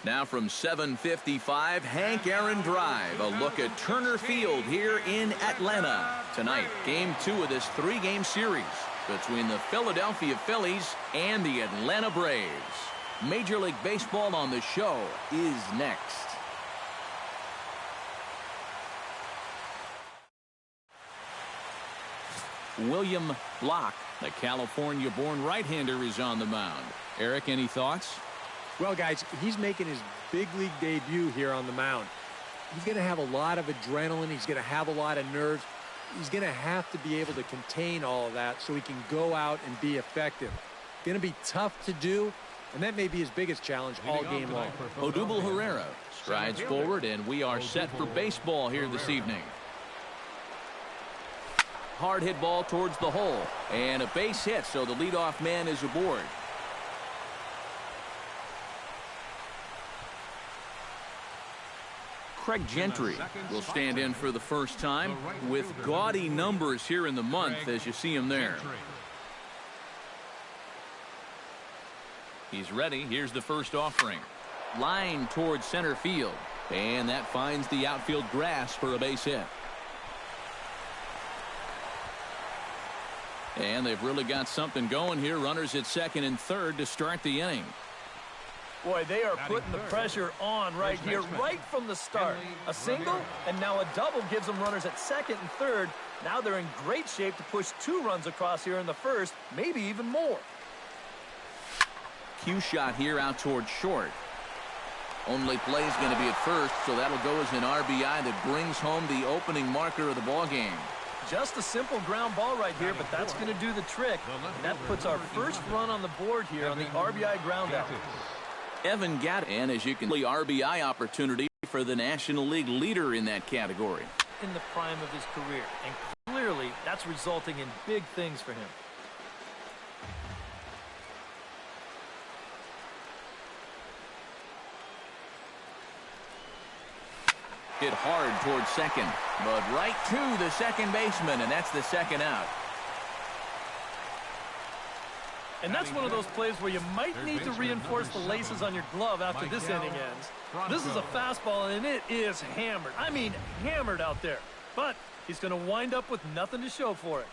Now from 7:55, Hank Aaron Drive. A look at Turner Field here in Atlanta. Tonight, Game 2 of this 3-game series between the Philadelphia Phillies and the Atlanta Braves. Major League Baseball on the show is next. William Block, the California-born right-hander, is on the mound. Eric, any thoughts? Well, guys, he's making his big league debut here on the mound. He's going to have a lot of adrenaline. He's going to have a lot of nerves. He's going to have to be able to contain all of that so he can go out and be effective. Going to be tough to do, and that may be his biggest challenge all game long. Odubel Herrera strides forward, and we are set for baseball here this evening. Hard hit ball towards the hole, and a base hit, so the leadoff man is aboard. Craig Gentry will stand in for the first time with gaudy numbers here in the month, as you see him there. He's ready. Here's the first offering. Line towards center field, and that finds the outfield grass for a base hit. And they've really got something going here. Runners at second and third to start the inning. Boy, they are putting the pressure on right here, right from the start. A single, and now a double gives them runners at second and third. Now they're in great shape to push 2 runs across here in the first, maybe even more. Cue shot here out towards short. Only play is going to be at first, so that'll go as an RBI that brings home the opening marker of the ball game. Just a simple ground ball right here, but that's going to do the trick. And that puts our first run on the board here on the RBI ground out. Evan Gatto, and as you can see, RBI opportunity for the National League leader in that category. In the prime of his career, and clearly that's resulting in big things for him. Hit hard towards second, but right to the second baseman, and that's the second out. And that's one of those plays where you might need to reinforce the laces on your glove after this inning ends. This is a fastball, and it is hammered. I mean, hammered out there. But he's going to wind up with nothing to show for it.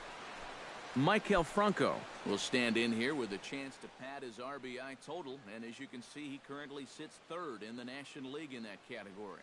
Maikel Franco will stand in here with a chance to pad his RBI total. And as you can see, he currently sits third in the National League in that category.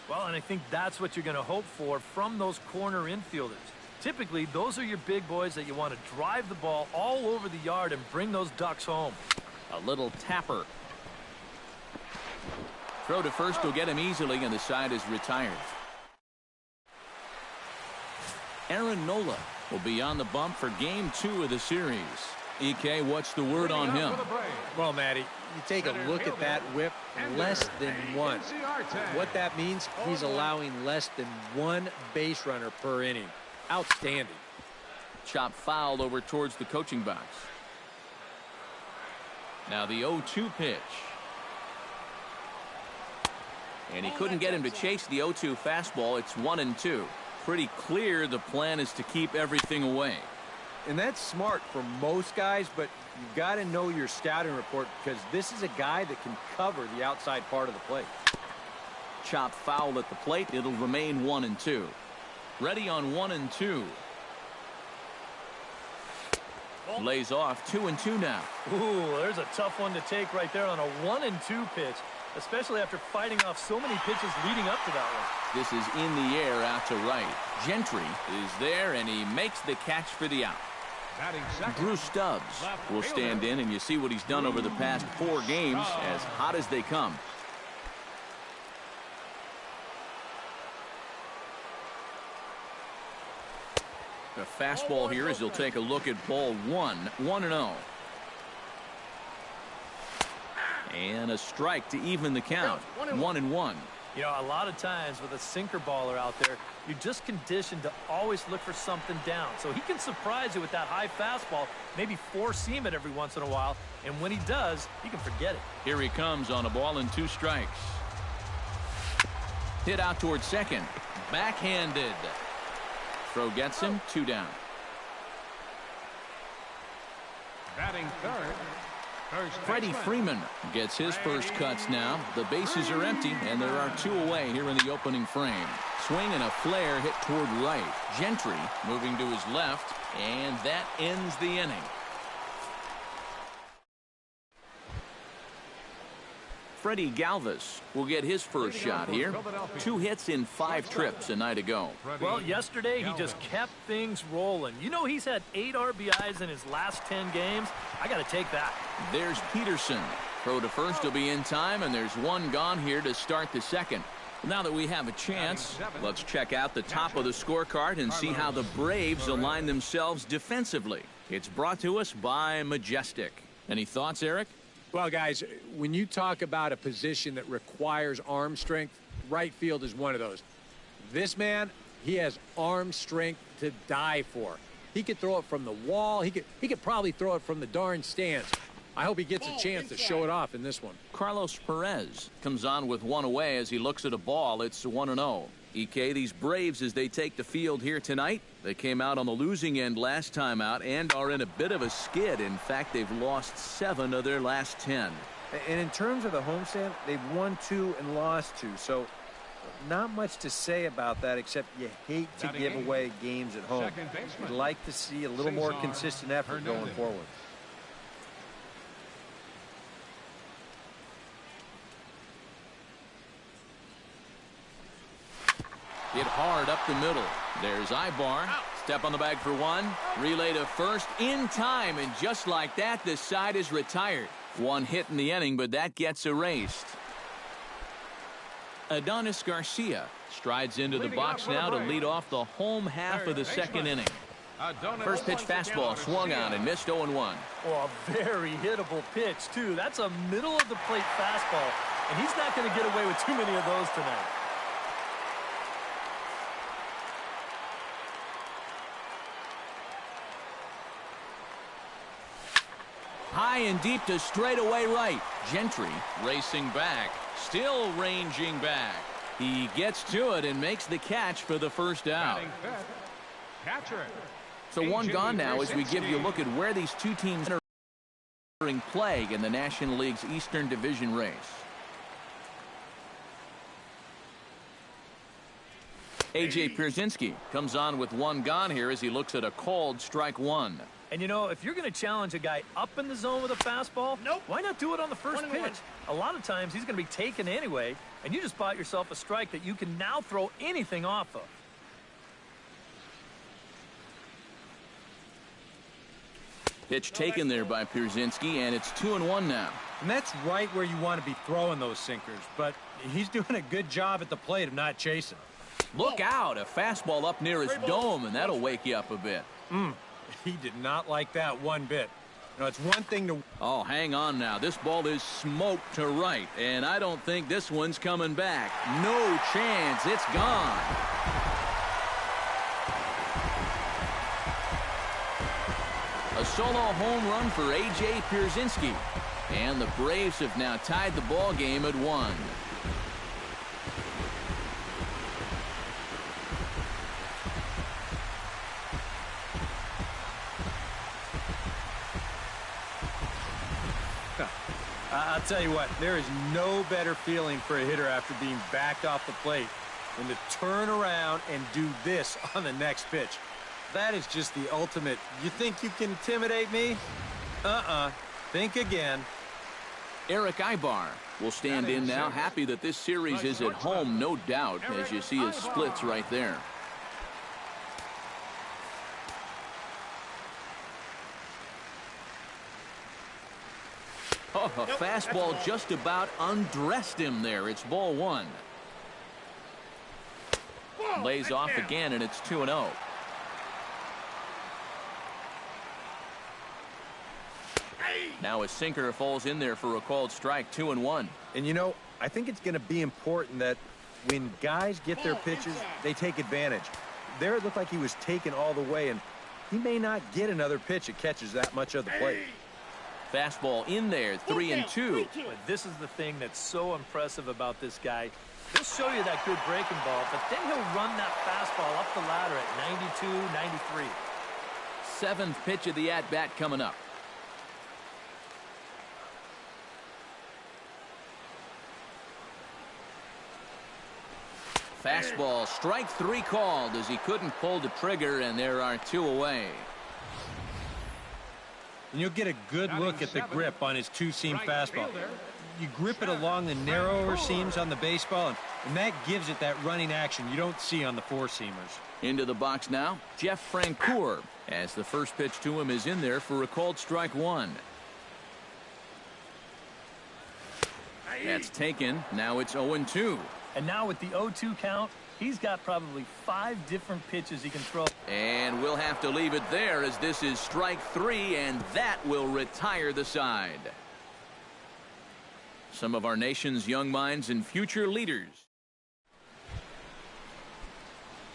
Well, and I think that's what you're going to hope for from those corner infielders. Typically, those are your big boys that you want to drive the ball all over the yard and bring those ducks home. A little tapper. Throw to first will get him easily, and the side is retired. Aaron Nola will be on the bump for Game 2 of the series. EK, what's the word on him? Well, Matty, you take a look at that whip, less than 1. What that means, he's allowing less than 1 base runner per inning. Outstanding. Chop foul over towards the coaching box. Now the 0-2 pitch. And he couldn't get him to chase the 0-2 fastball. It's 1-2. Pretty clear the plan is to keep everything away. And that's smart for most guys, but you've got to know your scouting report because this is a guy that can cover the outside part of the plate. Chop foul at the plate. It'll remain 1-2. Ready on 1-2. Lays off 2-2 now. Ooh, there's a tough one to take right there on a 1-2 pitch, especially after fighting off so many pitches leading up to that one. This is in the air out to right. Gentry is there, and he makes the catch for the out. Drew Stubbs will stand in, and you see what he's done over the past 4 games, as hot as they come. The fastball here as he'll take a look at ball 1, 1-0. And a strike to even the count, 1-1. You know, a lot of times with a sinker baller out there, you're just conditioned to always look for something down. So he can surprise you with that high fastball, maybe four seam it every once in a while, and when he does, you can forget it. Here he comes on a ball and 2 strikes. Hit out towards second. Backhanded. Throw gets him, 2 down. Batting third. Freddie Freeman gets his first cuts now. The bases are empty, and there are 2 away here in the opening frame. Swing and a flare hit toward right. Gentry moving to his left, and that ends the inning. Freddie Galvis will get his first shot here. 2 hits in 5 trips a night ago. Well, yesterday he just kept things rolling. You know, he's had 8 RBIs in his last 10 games. I got to take that. There's Peterson. Throw to first will be in time, and there's 1 gone here to start the second. Now that we have a chance, let's check out the top of the scorecard and see how the Braves align themselves defensively. It's brought to us by Majestic. Any thoughts, Eric? Well, guys, when you talk about a position that requires arm strength, right field is one of those. This man, he has arm strength to die for. He could throw it from the wall. He could probably throw it from the darn stands. I hope he gets a chance to show it off in this one. Carlos Perez comes on with 1 away as he looks at a ball. It's 1-0. EK, these Braves, as they take the field here tonight, they came out on the losing end last time out and are in a bit of a skid. In fact, they've lost 7 of their last 10. And in terms of the homestand, they've won 2 and lost 2. So not much to say about that, except you hate to give away games at home. You'd like to see a little more consistent effort going forward. Hit hard up the middle. There's Ibar. Step on the bag for 1. Relay to first in time, and just like that, the side is retired. 1 hit in the inning, but that gets erased. Adonis Garcia strides into the box now to lead off the home half of the second inning. First pitch fastball swung on and missed 0-1. Oh, a very hittable pitch, too. That's a middle-of-the-plate fastball, and he's not going to get away with too many of those tonight. High and deep to straightaway right. Gentry racing back. Still ranging back. He gets to it and makes the catch for the first out. So 1 gone now as we give you a look at where these 2 teams are entering play in the National League's Eastern Division race. A.J. Pierzynski comes on with 1 gone here as he looks at a called strike 1. And, you know, if you're going to challenge a guy up in the zone with a fastball, why not do it on the first pitch? A lot of times he's going to be taken anyway, and you just bought yourself a strike that you can now throw anything off of. Pitch taken there by Pierzynski, and it's 2-1 now. And that's right where you want to be throwing those sinkers, but he's doing a good job at the plate of not chasing. Look out, a fastball up near his dome, and that'll wake you up a bit. He did not like that one bit. You know, it's one thing to... Oh, hang on now. This ball is smoked to right, and I don't think this one's coming back. No chance. It's gone. A solo home run for A.J. Pierzynski. And the Braves have now tied the ball game at 1. I'll tell you what, there is no better feeling for a hitter after being backed off the plate than to turn around and do this on the next pitch. That is just the ultimate. You think you can intimidate me? Think again. Eric Ibar will stand in now, happy that this series is at home, no doubt, as you see his splits right there. Oh, a fastball just about undressed him there. It's ball one. Lays off again, and it's 2-0. Now a sinker falls in there for a called strike, 2-1. And you know, I think it's going to be important that when guys get their pitches, they take advantage. There it looked like he was taken all the way, and he may not get another pitch that catches that much of the plate. Fastball in there, 3-2. But this is the thing that's so impressive about this guy. He'll show you that good breaking ball, but then he'll run that fastball up the ladder at 92, 93. Seventh pitch of the at-bat coming up. Fastball, strike three called as he couldn't pull the trigger, and there are two away. And you'll get a good look at the grip on his two-seam fastball. You grip it along the narrower seams on the baseball, and that gives it that running action you don't see on the four-seamers. Into the box now, Jeff Francoeur, as the first pitch to him is in there for a called strike one. That's taken. Now it's 0-2. And now with the 0-2 count, he's got probably 5 different pitches he can throw. And we'll have to leave it there as this is strike three, and that will retire the side. Some of our nation's young minds and future leaders.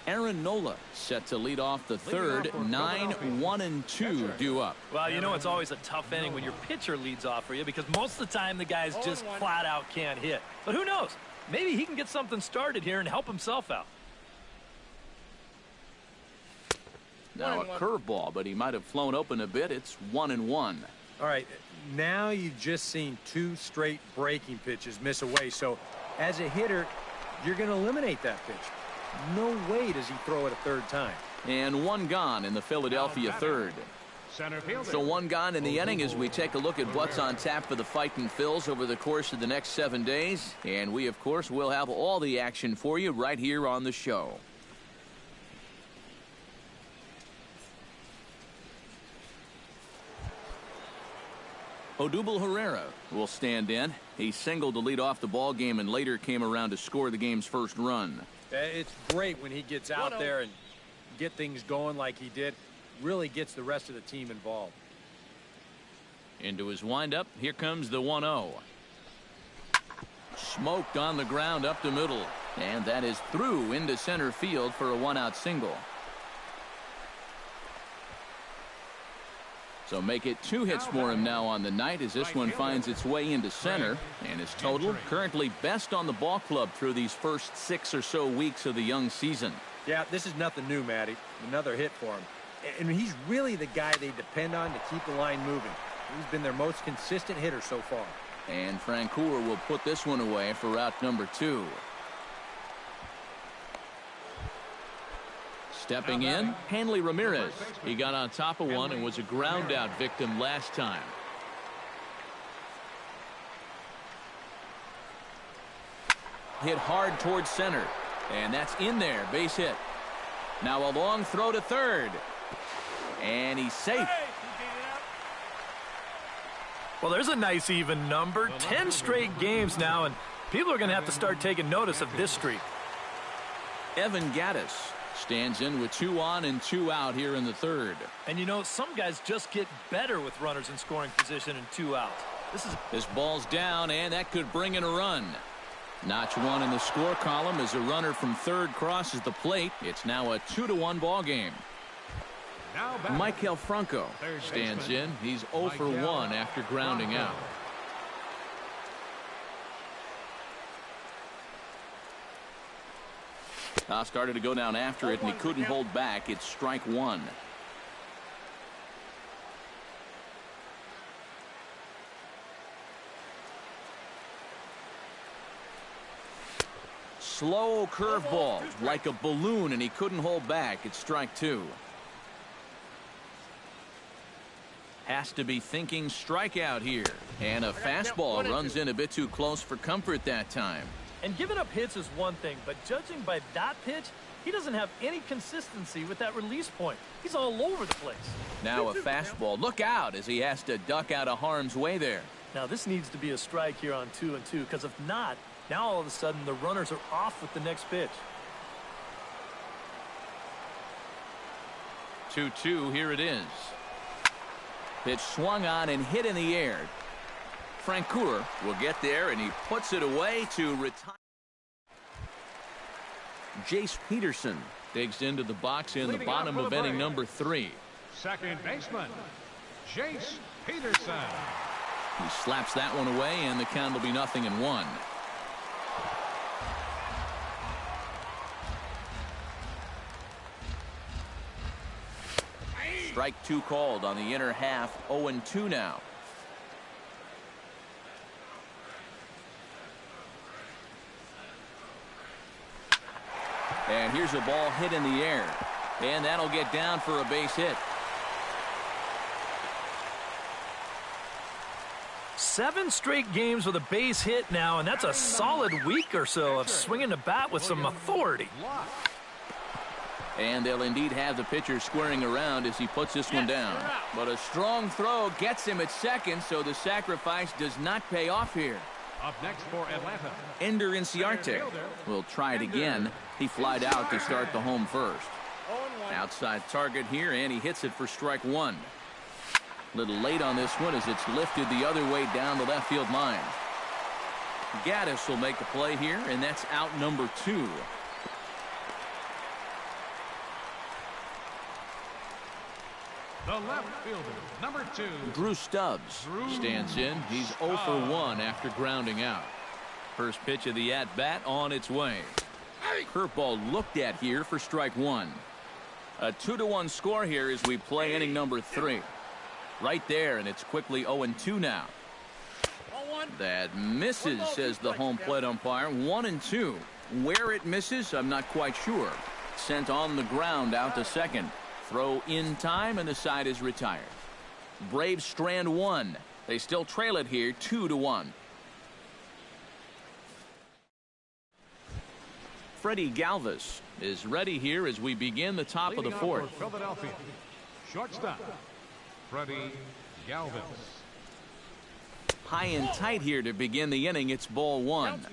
Aaron Nola set to lead off the third. 9-1-2 due up. Well, you know it's always a tough inning when your pitcher leads off for you because most of the time the guys just flat out can't hit. But who knows? Maybe he can get something started here and help himself out. Now a curveball, but he might have flown open a bit. It's 1-1. All right, now you've just seen 2 straight breaking pitches miss away. So as a hitter, you're going to eliminate that pitch. No way does he throw it a third time. And one gone in the Philadelphia third. So one gone in the inning as we take a look at what's on tap for the Fightin' Phils over the course of the next 7 days. And we, of course, will have all the action for you right here on the show. Odubel Herrera will stand in. He singled to lead off the ball game and later came around to score the game's first run. It's great when he gets out there and get things going like he did. Really gets the rest of the team involved. Into his windup, here comes the 1-0. Smoked on the ground up the middle, and that is through into center field for a 1-out single. So make it 2 hits for him now on the night as this one finds its way into center, and his total currently best on the ball club through these first 6 or so weeks of the young season. Yeah, this is nothing new, Matty. Another hit for him. And he's really the guy they depend on to keep the line moving. He's been their most consistent hitter so far. And Francoeur will put this one away for out number 2. Stepping in, Hanley Ramirez. He got on top of one and was a ground out victim last time. Hit hard towards center. And that's in there, base hit. Now a long throw to third. And he's safe. Well, there's a nice even number. 10 straight games now, and people are going to have to start taking notice of this streak. Evan Gattis stands in with 2 on and 2 out here in the third. And you know, some guys just get better with runners in scoring position and 2 outs. This ball's down, and that could bring in a run. Notch 1 in the score column as a runner from third crosses the plate. It's now a 2-1 ball game. Maikel Franco stands in. He's 0 for 1 after grounding out. Started to go down after it, and he couldn't hold back. It's strike 1. Slow curveball, like a balloon, and he couldn't hold back. It's strike 2. Has to be thinking strikeout here. And a fastball runs in a bit too close for comfort that time. And giving up hits is one thing, but judging by that pitch, he doesn't have any consistency with that release point. He's all over the place. Now a fastball. Look out as he has to duck out of harm's way there. Now this needs to be a strike here on 2-2, because if not, now all of a sudden the runners are off with the next pitch. 2-2, here it is. Pitch swung on and hit in the air. Francoeur will get there, and he puts it away to retire. Jace Peterson digs into the box in the bottom of inning number 3. Second baseman, Jace Peterson. He slaps that one away, and the count will be 0-1. Strike 2 called on the inner half. 0-2 now. And here's a ball hit in the air, and that'll get down for a base hit. 7 straight games with a base hit now, and that's a solid week or so of swinging the bat with some authority. And they'll indeed have the pitcher squaring around as he puts this one down. But a strong throw gets him at second, so the sacrifice does not pay off here. Up next for Atlanta, Ender Inciarte will try it again. He flied out to start the home first. Outside target here, and he hits it for strike 1. A little late on this one as it's lifted the other way down the left field line. Gaddis will make the play here, and that's out number 2. the left fielder, number 2. Drew Stubbs stands in. He's 0 for 1 after grounding out. First pitch of the at-bat on its way. Curveball looked at here for strike 1. A 2-1 score here as we play inning number 3. Right there, and it's quickly 0-2 now. That misses, says the home plate umpire. 1-2. Where it misses, I'm not quite sure. Sent on the ground out to second. Throw in time, and the side is retired. Braves strand 1. They still trail it here 2-1. Freddie Galvis is ready here as we begin the top of the 4th. Philadelphia, shortstop, Freddie Galvis. High and tight here to begin the inning. It's ball 1.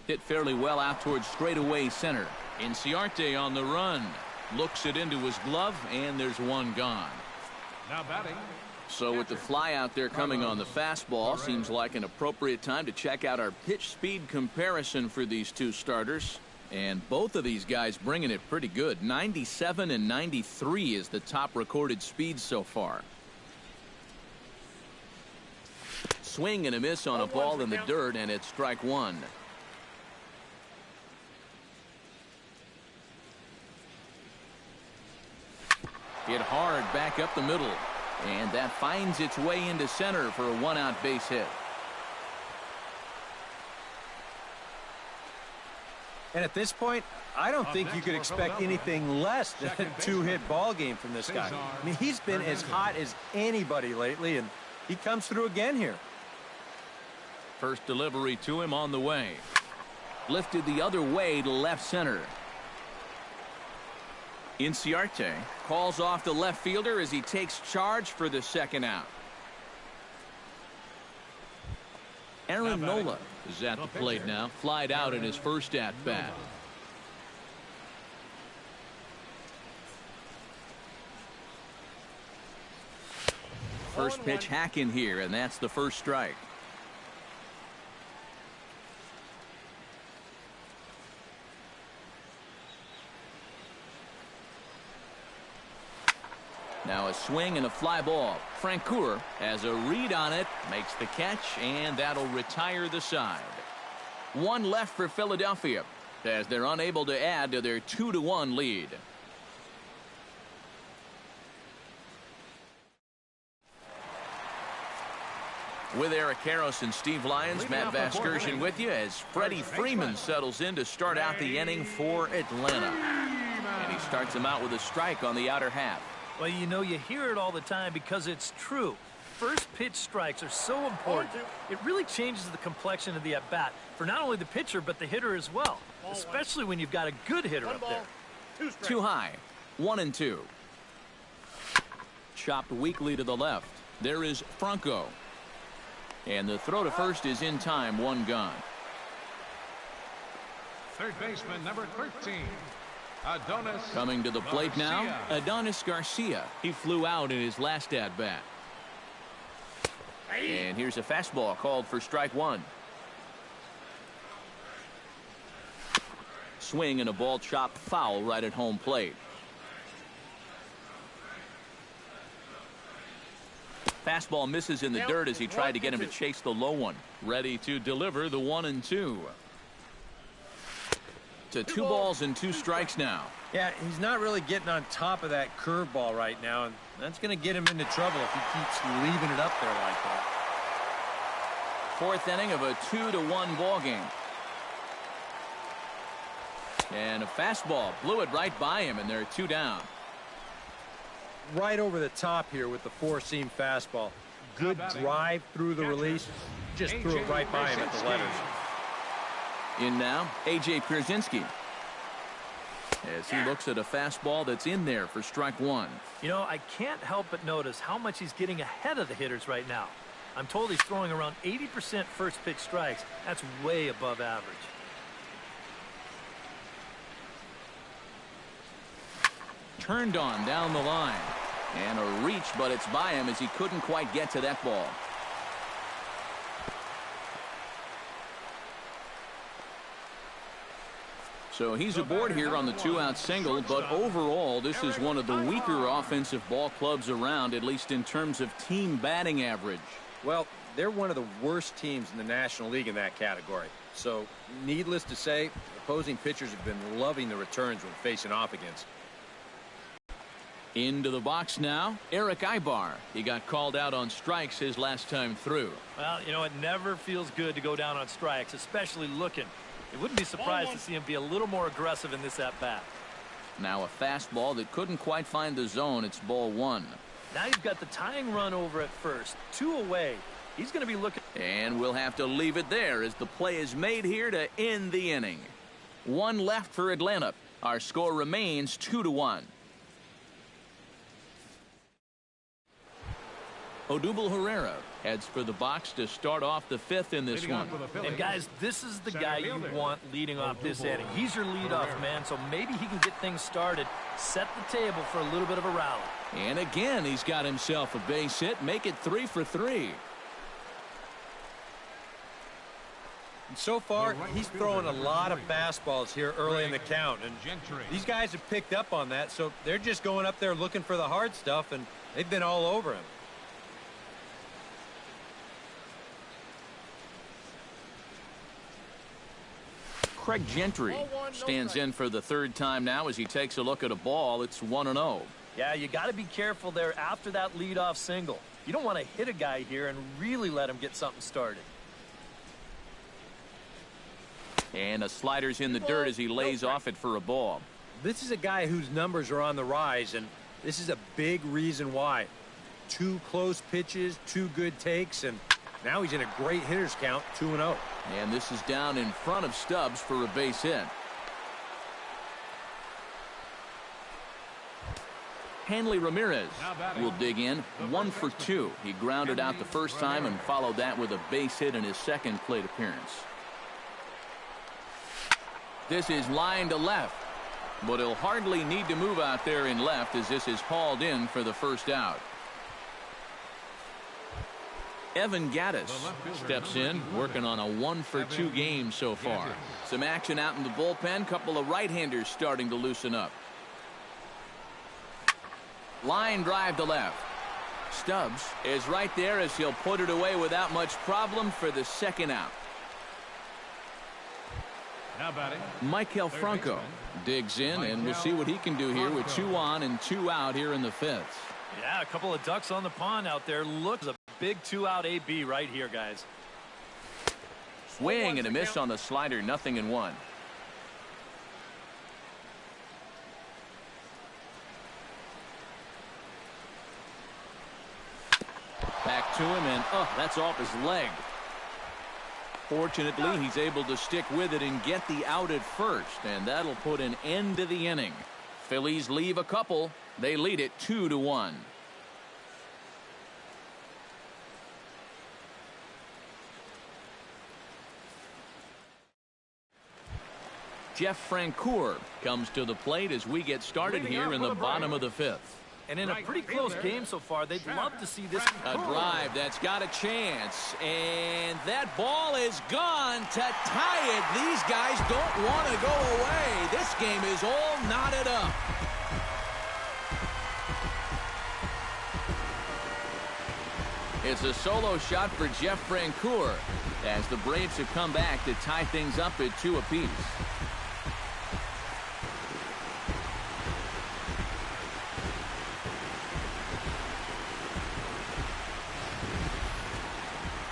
Hit fairly well out towards straightaway center. Inciarte on the run. Looks it into his glove, and there's one gone. Now batting. So with the fly out there coming on the fastball, seems like an appropriate time to check out our pitch speed comparison for these two starters. And both of these guys bringing it pretty good. 97 and 93 is the top recorded speed so far. Swing and a miss on a ball in the dirt, and it's strike 1. Hit hard back up the middle, and that finds its way into center for a 1-out base hit. And at this point, I don't think you could expect anything less than a 2-hit ball game from this guy. I mean, he's been as hot as anybody lately, and he comes through again here. First delivery to him on the way. Lifted the other way to left center. Inciarte calls off the left fielder as he takes charge for the second out. Aaron Nola is at the plate now. Flied out in his first at-bat. First pitch hack in here, and that's the first strike. Now a swing and a fly ball. Francoeur has a read on it, makes the catch, and that'll retire the side. One left for Philadelphia as they're unable to add to their 2-1 lead. With Eric Harris and Steve Lyons, Matt Vasgersian with you as Freddie Freeman settles in to start out the inning for Atlanta. And he starts him out with a strike on the outer half. Well, you know, you hear it all the time because it's true. First pitch strikes are so important. It really changes the complexion of the at-bat for not only the pitcher but the hitter as well, especially when you've got a good hitter up there. Too high. 1-2. chopped weakly to the left. There is Franco. And the throw to first is in time. One gone. Third baseman, number 13. Adonis Coming to the plate now, Adonis Garcia. He flew out in his last at-bat. And here's a fastball called for strike one. Swing and a ball chopped foul right at home plate. Fastball misses in the dirt as he tried to get him to chase the low one. Ready to deliver the 1-2. To 2 balls and 2 strikes now. Yeah, he's not really getting on top of that curveball right now, and that's going to get him into trouble if he keeps leaving it up there like that. 4th inning of a 2-1 ball game. And a fastball blew it right by him, and they're 2 down. Right over the top here with the 4-seam fastball. Good drive through the release. Just threw it right by him at the letters. In now, A.J. Pierzynski. As he looks at a fastball that's in there for strike one. You know, I can't help but notice how much he's getting ahead of the hitters right now. I'm told he's throwing around 80% first pitch strikes. That's way above average. Turned on down the line. And a reach, but it's by him as he couldn't quite get to that ball. So he's aboard here on the 2-out single, but overall this is one of the weaker offensive ball clubs around, at least in terms of team batting average. Well, they're one of the worst teams in the National League in that category. So needless to say, opposing pitchers have been loving the returns when facing off against. Into the box now, Eric Ibar. He got called out on strikes his last time through. Well, you know, it never feels good to go down on strikes, especially looking. It wouldn't be surprised to see him be a little more aggressive in this at-bat. Now a fastball that couldn't quite find the zone. It's ball one. Now you've got the tying run over at first. 2 away. He's going to be looking. And we'll have to leave it there as the play is made here to end the inning. 1 left for Atlanta. Our score remains 2-1. Odubel Herrera heads for the box to start off the 5th in this one. And guys, this is the guy you want leading off this inning. He's your leadoff man, so maybe he can get things started, set the table for a little bit of a rally. And again, he's got himself a base hit, make it 3 for 3. And so far, he's throwing a lot of fastballs here early in the count, and these guys have picked up on that, so they're just going up there looking for the hard stuff, and they've been all over him. Craig Gentry stands in for the 3rd time now as he takes a look at a ball. It's 1-0. Yeah, you got to be careful there after that leadoff single. You don't want to hit a guy here and really let him get something started. And a slider's in the dirt as he lays off it for a ball. This is a guy whose numbers are on the rise, and this is a big reason why. 2 close pitches, 2 good takes, and now he's in a great hitter's count, 2-0. And this is down in front of Stubbs for a base hit. Hanley Ramirez will dig in, 1 for 2. He grounded out the first time and followed that with a base hit in his second plate appearance. This is line to left, but he'll hardly need to move out there in left as this is hauled in for the first out. Evan Gattis steps in, working on a 1 for 2 game so far. Some action out in the bullpen. Couple of right-handers starting to loosen up. Line drive to left. Stubbs is right there as he'll put it away without much problem for the 2nd out. Now batting, Maikel Franco digs in, and we'll see what he can do here with 2 on and 2 out here in the 5th. Yeah, a couple of ducks on the pond out there. Looks a big 2-out AB right here, guys. Swing and a miss on the slider, 0-1. Back to him, and that's off his leg. Fortunately, he's able to stick with it and get the out at first, and that'll put an end to the inning. Phillies leave a couple. They lead it 2-1. Jeff Francoeur comes to the plate as we get started here in the bottom of the 5th. And in a pretty close game so far, they'd love to see this. A drive that's got a chance. And that ball is gone to tie it. These guys don't want to go away. This game is all knotted up. It's a solo shot for Jeff Francoeur as the Braves have come back to tie things up at 2 apiece.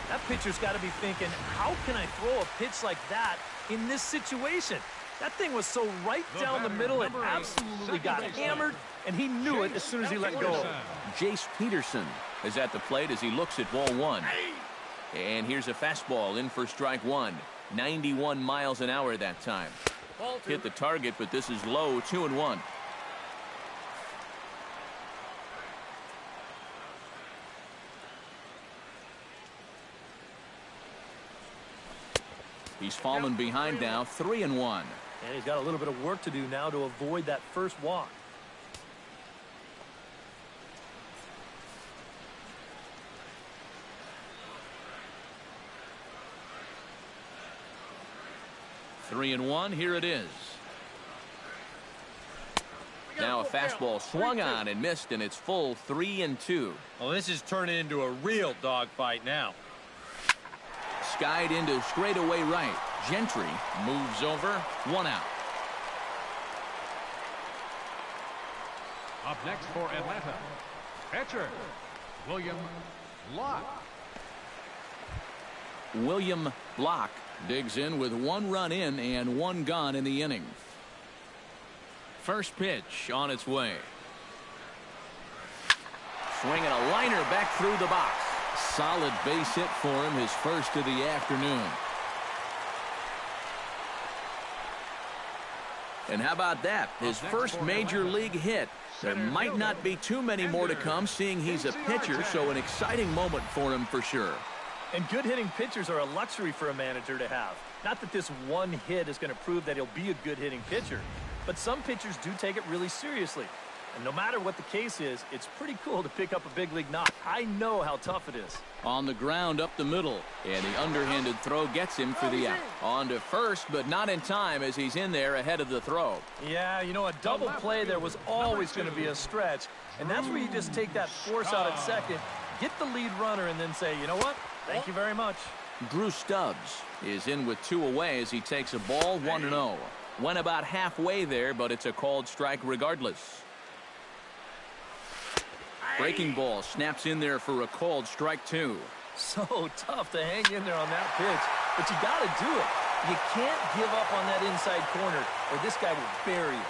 That pitcher's got to be thinking, how can I throw a pitch like that in this situation? That thing was so right down the middle, it absolutely got hammered, and he knew it as soon as he let go. Jace Peterson is at the plate as he looks at ball 1. And here's a fastball in for strike 1. 91 miles an hour that time. Hit the target, but this is low. 2-1. He's fallen behind now. 3-1. And he's got a little bit of work to do now to avoid that first walk. Three and one. Here it is. Now a fastball swung on and missed, and it's full 3-2. Well, this is turning into a real dogfight now. Skied into straightaway right. Gentry moves over. 1 out. Up next for Atlanta, pitcher William Locke. William Locke digs in with 1 run in and 1 gone in the inning. First pitch on its way. Swinging a liner back through the box. Solid base hit for him, his first of the afternoon. And how about that? His first major league hit. There might not be too many more to come, seeing he's a pitcher, so an exciting moment for him for sure. And good hitting pitchers are a luxury for a manager to have. Not that this one hit is going to prove that he'll be a good hitting pitcher, but some pitchers do take it really seriously. And no matter what the case is, it's pretty cool to pick up a big league knock. I know how tough it is. On the ground up the middle, and the underhanded throw gets him for the out. On to first, but not in time as he's in there ahead of the throw. Yeah, you know, a double play there was always going to be a stretch, and that's where you just take that force out at second, get the lead runner, and then say, you know what? Thank you very much. Drew Stubbs is in with 2 away as he takes a ball 1-0. Went about halfway there, but it's a called strike regardless. Breaking ball snaps in there for a called strike 2. So tough to hang in there on that pitch, but you got to do it. You can't give up on that inside corner, or this guy will bury you.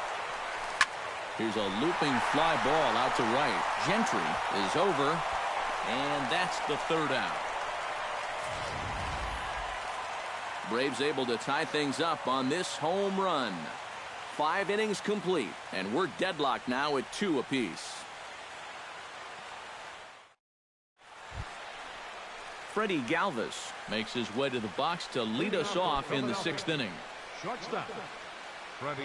Here's a looping fly ball out to right. Gentry is over, and that's the 3rd out. Braves able to tie things up on this home run. 5 innings complete, and we're deadlocked now at 2 apiece. Freddie Galvis makes his way to the box to lead us off in the 6th inning. Shortstop, Freddie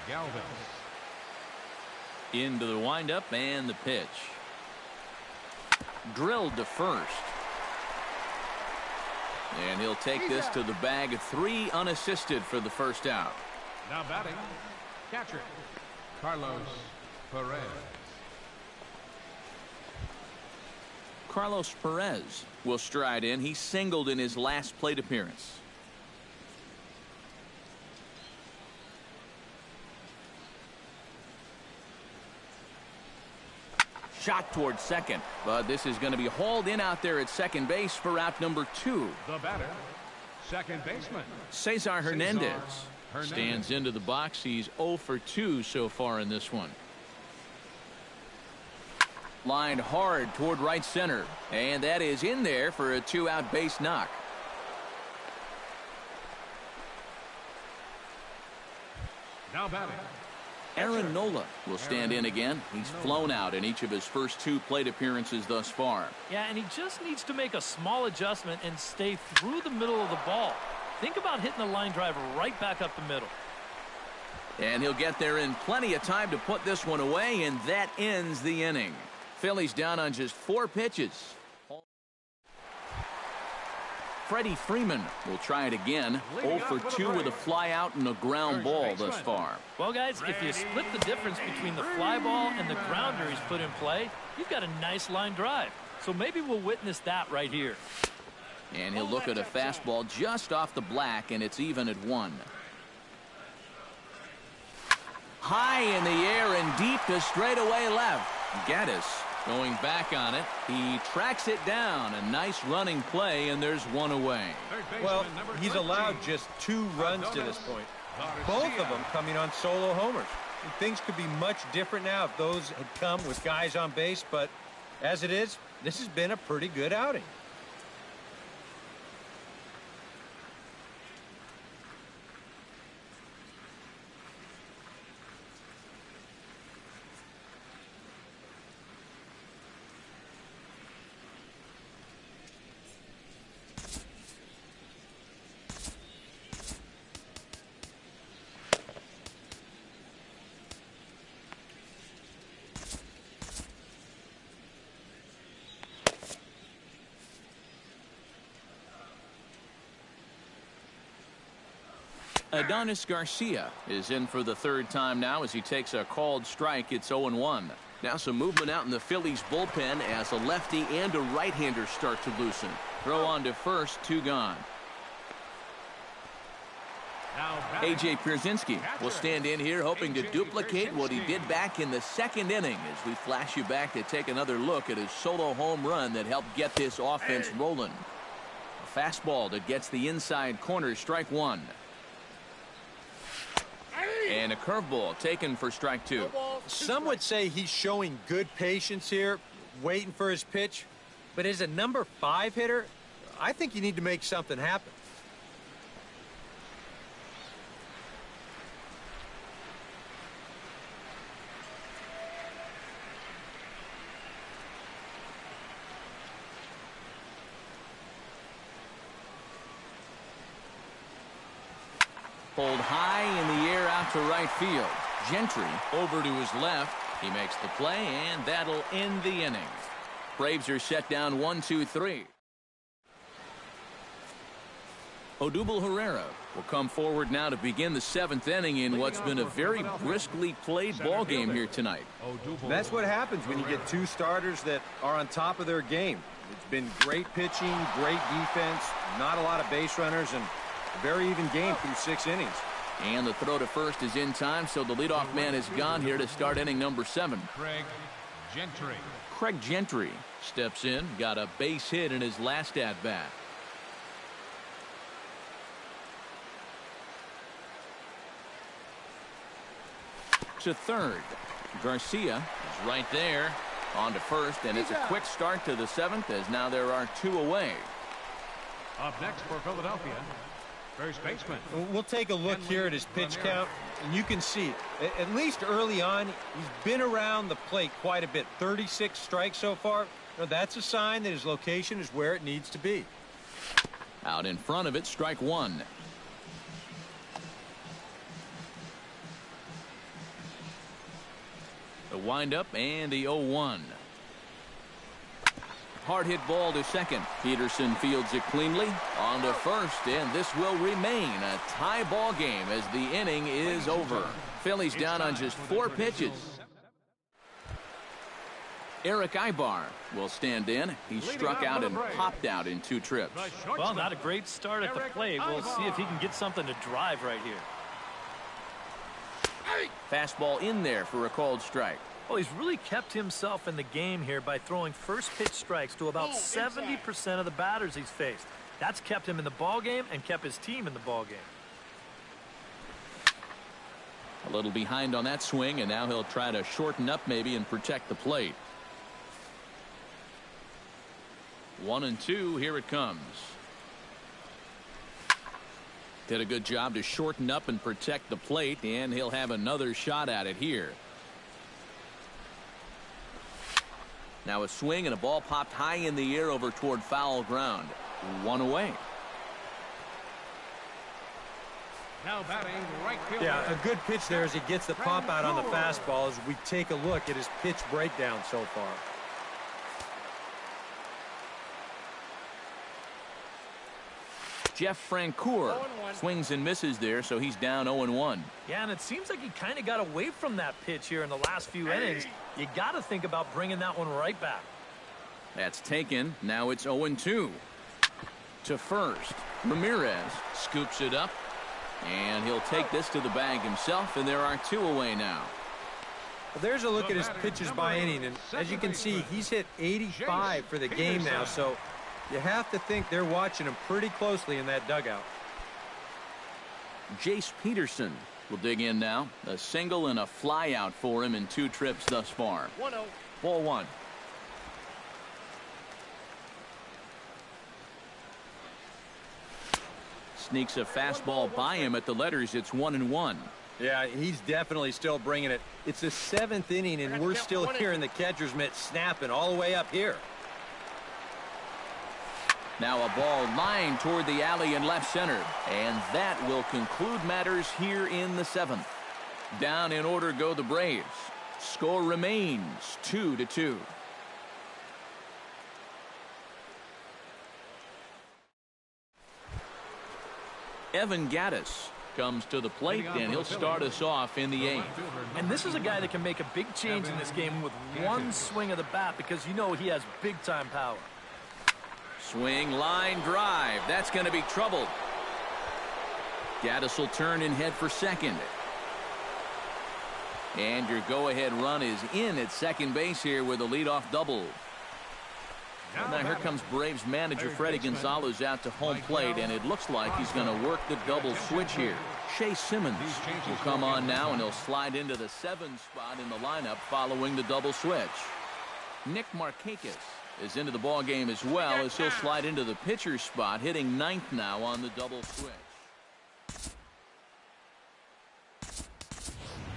Galvis. Into the windup and the pitch. Drilled to first. And he'll take this to the bag. 3 unassisted for the first out. Now batting, catcher Carlos Perez. Carlos Perez will stride in. He singled in his last plate appearance. Shot towards second, but this is going to be hauled in out there at second base for out number 2. The batter, second baseman Cesar Hernandez stands into the box. He's 0 for 2 so far in this one. Lined hard toward right center, and that is in there for a 2-out base knock. Now batting, Aaron Nola will stand in again. He's flown out in each of his first 2 plate appearances thus far. Yeah, and he just needs to make a small adjustment and stay through the middle of the ball. Think about hitting the line drive right back up the middle. And he'll get there in plenty of time to put this one away, and that ends the inning. Phillies down on just 4 pitches. Freddie Freeman will try it again. 0 for 2 with a fly out and a ground ball thus far. Well, guys, if you split the difference between the fly ball and the grounder he's put in play, you've got a nice line drive. So maybe we'll witness that right here. And he'll look at a fastball just off the black, and it's even at 1. High in the air and deep to straightaway left. Gaddis going back on it. He tracks it down. A nice running play, and there's 1 away. Well, he's allowed just 2 runs to this point. Both of them coming on solo homers. And things could be much different now if those had come with guys on base, but as it is, this has been a pretty good outing. Adonis Garcia is in for the 3rd time now as he takes a called strike. It's 0-1. Now some movement out in the Phillies bullpen as a lefty and a right-hander start to loosen. Throw on to first, 2 gone. A.J. Pierzynski will stand in here hoping to duplicate what he did back in the 2nd inning as we flash you back to take another look at his solo home run that helped get this offense rolling. A fastball that gets the inside corner, strike 1. And a curveball taken for strike 2. Some would say he's showing good patience here, waiting for his pitch. But as a number 5 hitter, I think you need to make something happen. Pulled high in the air out to right field. Gentry over to his left. He makes the play, and that'll end the inning. Braves are set down 1-2-3. Odubel Herrera will come forward now to begin the 7th inning in what's been a very briskly played ball game here tonight. That's what happens when you get 2 starters that are on top of their game. It's been great pitching, great defense, not a lot of base runners, and a very even game through 6 innings. And the throw to first is in time, so the leadoff man is gone here to start inning number 7. Craig Gentry steps in, got a base hit in his last at-bat. To third. Garcia is right there. On to first, and it's a quick start to the 7th as now there are 2 away. Up next for Philadelphia, first baseman. We'll take a look here at his pitch count, and you can see, at least early on, he's been around the plate quite a bit. 36 strikes so far. Now, that's a sign that his location is where it needs to be. Out in front of it, strike 1. The windup and the 0-1. Hard hit ball to second. Peterson fields it cleanly. On to first, and this will remain a tie ball game as the inning is over. Phillies down on just 4 pitches. Eric Ibar will stand in. He struck out and popped out in 2 trips. Well, not a great start at the plate. We'll see if he can get something to drive right here. Fastball in there for a called strike. Oh, he's really kept himself in the game here by throwing first pitch strikes to about 70% of the batters he's faced. That's kept him in the ball game and kept his team in the ball game. A little behind on that swing, and now he'll try to shorten up maybe and protect the plate. 1-2, here it comes. Did a good job to shorten up and protect the plate, and he'll have another shot at it here. Now a swing and a ball popped high in the air over toward foul ground. 1 away. Now batting right fielder. Yeah, a good pitch there as he gets the pop out on the fastball as we take a look at his pitch breakdown so far. Jeff Francoeur swings and misses there, so he's down 0-1. Yeah, and it seems like he kind of got away from that pitch here in the last few innings. You got to think about bringing that one right back. That's taken. Now it's 0-2. To first, Ramirez scoops it up, and he'll take this to the bag himself, and there are 2 away now. Well, there's a look at his pitches by inning, and as you can see, he's hit 85 for the game now, so you have to think they're watching him pretty closely in that dugout. Jace Peterson will dig in now. A single and a fly out for him in 2 trips thus far. 1-0. Ball 1. Sneaks a fastball by him at the letters. It's 1-1. Yeah, he's definitely still bringing it. It's the 7th inning, and we're still hearing the catcher's mitt snapping all the way up here. Now a ball lined toward the alley in left center, and that will conclude matters here in the 7th. Down in order go the Braves. Score remains 2-2. Evan Gattis comes to the plate, and he'll start us off in the 8th. And this is a guy that can make a big change in this game with one swing of the bat, because you know he has big-time power. Swing, line, drive. That's going to be trouble. Gattis will turn and head for second. And your go-ahead run is in at second base here with a leadoff double. Now here comes Braves manager Freddie Gonzalez out to home plate, and it looks like he's going to work the double switch here. Shea Simmons will come on now, and he'll slide into the 7th spot in the lineup following the double switch. Nick Markakis is into the ball game as well, as he'll slide into the pitcher's spot, hitting 9th now on the double switch.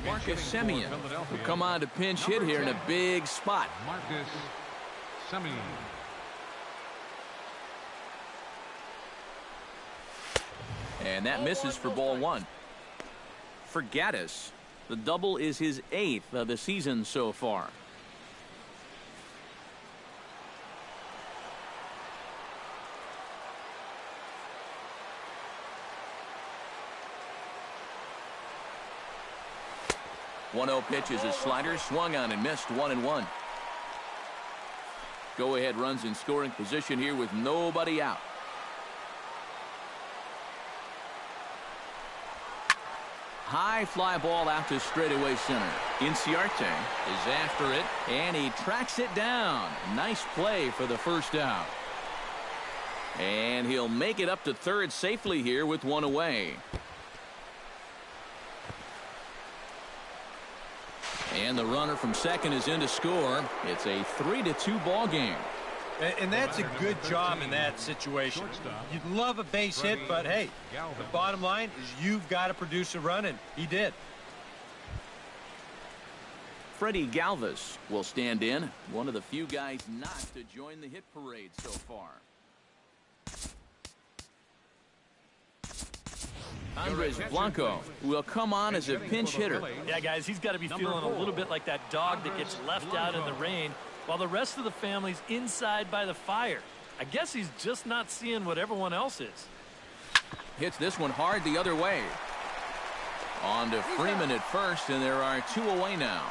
Marcus Semien will come on to pinch hit here in a big spot. Marcus Semien. And that misses for ball 1. For Gattis, the double is his 8th of the season so far. One-0 pitch is a slider, swung on and missed. 1-1. Go ahead runs in scoring position here with nobody out. High fly ball out to straightaway center. Inciarte is after it, and he tracks it down. Nice play for the first out. And he'll make it up to third safely here with 1 away. And the runner from second is in to score. It's a 3-2 ball game. And that's a good job in that situation. You'd love a base hit, but hey, the bottom line is you've got to produce a run, and he did. Freddie Galvis will stand in, one of the few guys not to join the hit parade so far. Andres Blanco will come on as a pinch hitter. Yeah, guys, he's got to be feeling a little bit like that dog that gets left out in the rain while the rest of the family's inside by the fire. I guess he's just not seeing what everyone else is. Hits this one hard the other way. On to Freeman at first, and there are 2 away now.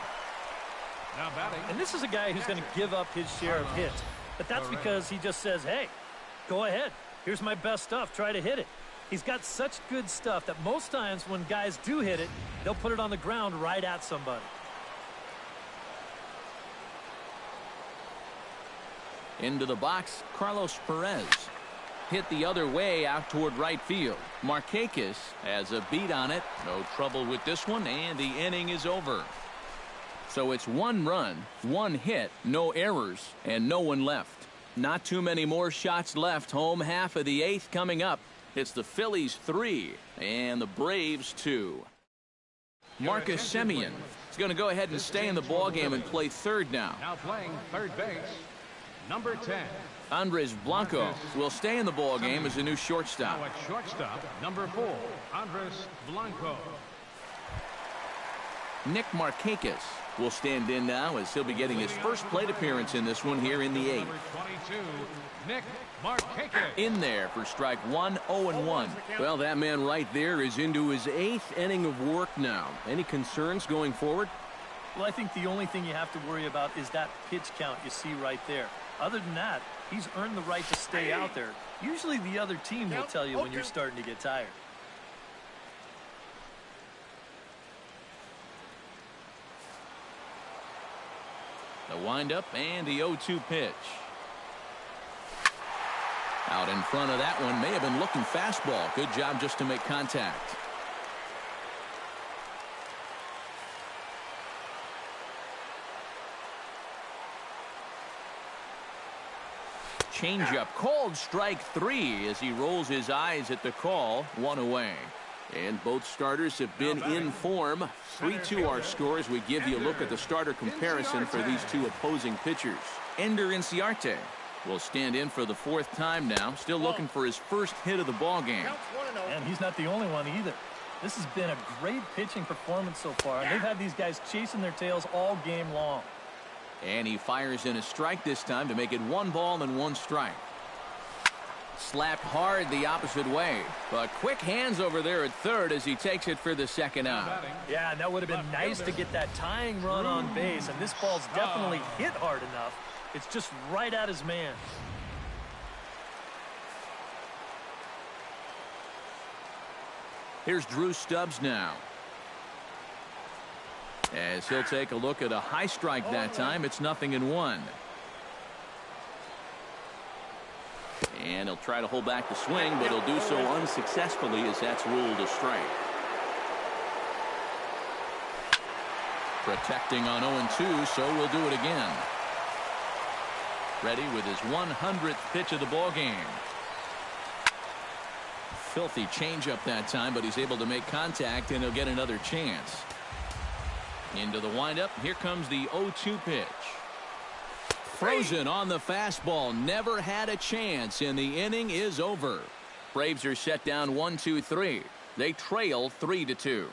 And this is a guy who's going to give up his share of hits. But that's because he just says, hey, go ahead. Here's my best stuff. Try to hit it. He's got such good stuff that most times when guys do hit it, they'll put it on the ground right at somebody. Into the box, Carlos Perez. Hit the other way out toward right field. Markakis has a beat on it. No trouble with this one, and the inning is over. So it's 1 run, 1 hit, no errors, and no one left. Not too many more shots left. Home half of the 8th coming up. It's the Phillies 3 and the Braves 2. Marcus Semien is going to go ahead and stay in the ballgame and play third now. Now playing third base, number 10. Andres Blanco will stay in the ball game as a new shortstop. Now at shortstop, number 4, Andres Blanco. Nick Markakis will stand in now as he'll be getting his first plate appearance in this one here in the 8th. Number 22, Nick Markakis. In there for strike 1, 0-1. Well, that man right there is into his 8th inning of work now. Any concerns going forward? Well, I think the only thing you have to worry about is that pitch count you see right there. Other than that, he's earned the right to stay out there. Usually the other team will tell you when you're starting to get tired. The windup and the 0-2 pitch. Out in front of that one, may have been looking fastball. Good job just to make contact. Changeup called strike 3 as he rolls his eyes at the call. 1 away. And both starters have been in form. 3-2 our scores. We give you a look at the starter comparison for these two opposing pitchers. Ender Inciarte will stand in for the 4th time now. Still looking for his first hit of the ball game. And he's not the only one either. This has been a great pitching performance so far. They've had these guys chasing their tails all game long. And he fires in a strike this time to make it 1 ball and 1 strike. Slapped hard the opposite way. But quick hands over there at third as he takes it for the 2nd out. Yeah, and that would have been nice to get that tying run on base. And this ball's definitely hit hard enough. It's just right at his man. Here's Drew Stubbs now. As he'll take a look at a high strike that time. It's 0-1. And he'll try to hold back the swing, but he'll do so unsuccessfully as that's ruled a strike. Protecting on 0-2, so we'll do it again. Ready with his 100th pitch of the ball game. Filthy changeup that time, but he's able to make contact, and he'll get another chance. Into the windup. Here comes the 0-2 pitch. Frozen on the fastball. Never had a chance, and the inning is over. Braves are set down 1-2-3. They trail 3-2.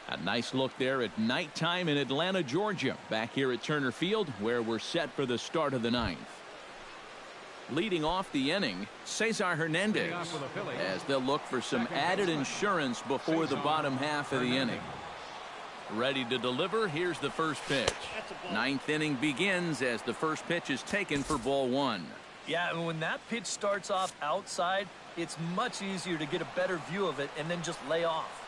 A nice look there at nighttime in Atlanta, Georgia. Back here at Turner Field, where we're set for the start of the 9th. Leading off the inning, Cesar Hernandez, as they'll look for some added insurance before the bottom half of the inning. Ready to deliver. Here's the first pitch. 9th inning begins as the first pitch is taken for ball 1. Yeah, and when that pitch starts off outside, it's much easier to get a better view of it and then just lay off.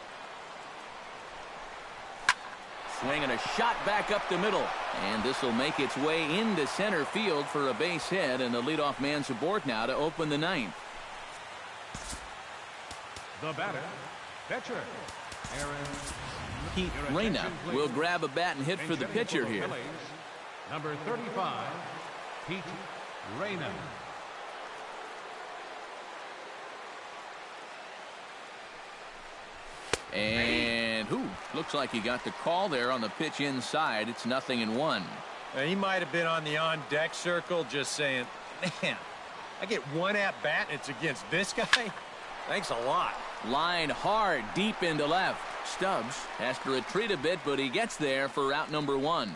Swinging a shot back up the middle. And this will make its way into center field for a base hit, and the leadoff man's aboard now to open the 9th. The batter, pitcher, Pete Reyna will grab a bat and hit for the pitcher here. Number 35, Pete Reyna. And looks like he got the call there on the pitch inside. It's 0-1. He might have been on the on-deck circle just saying, man, I get one at-bat and it's against this guy? Thanks a lot. Line hard deep into left. Stubbs has to retreat a bit, but he gets there for out number 1.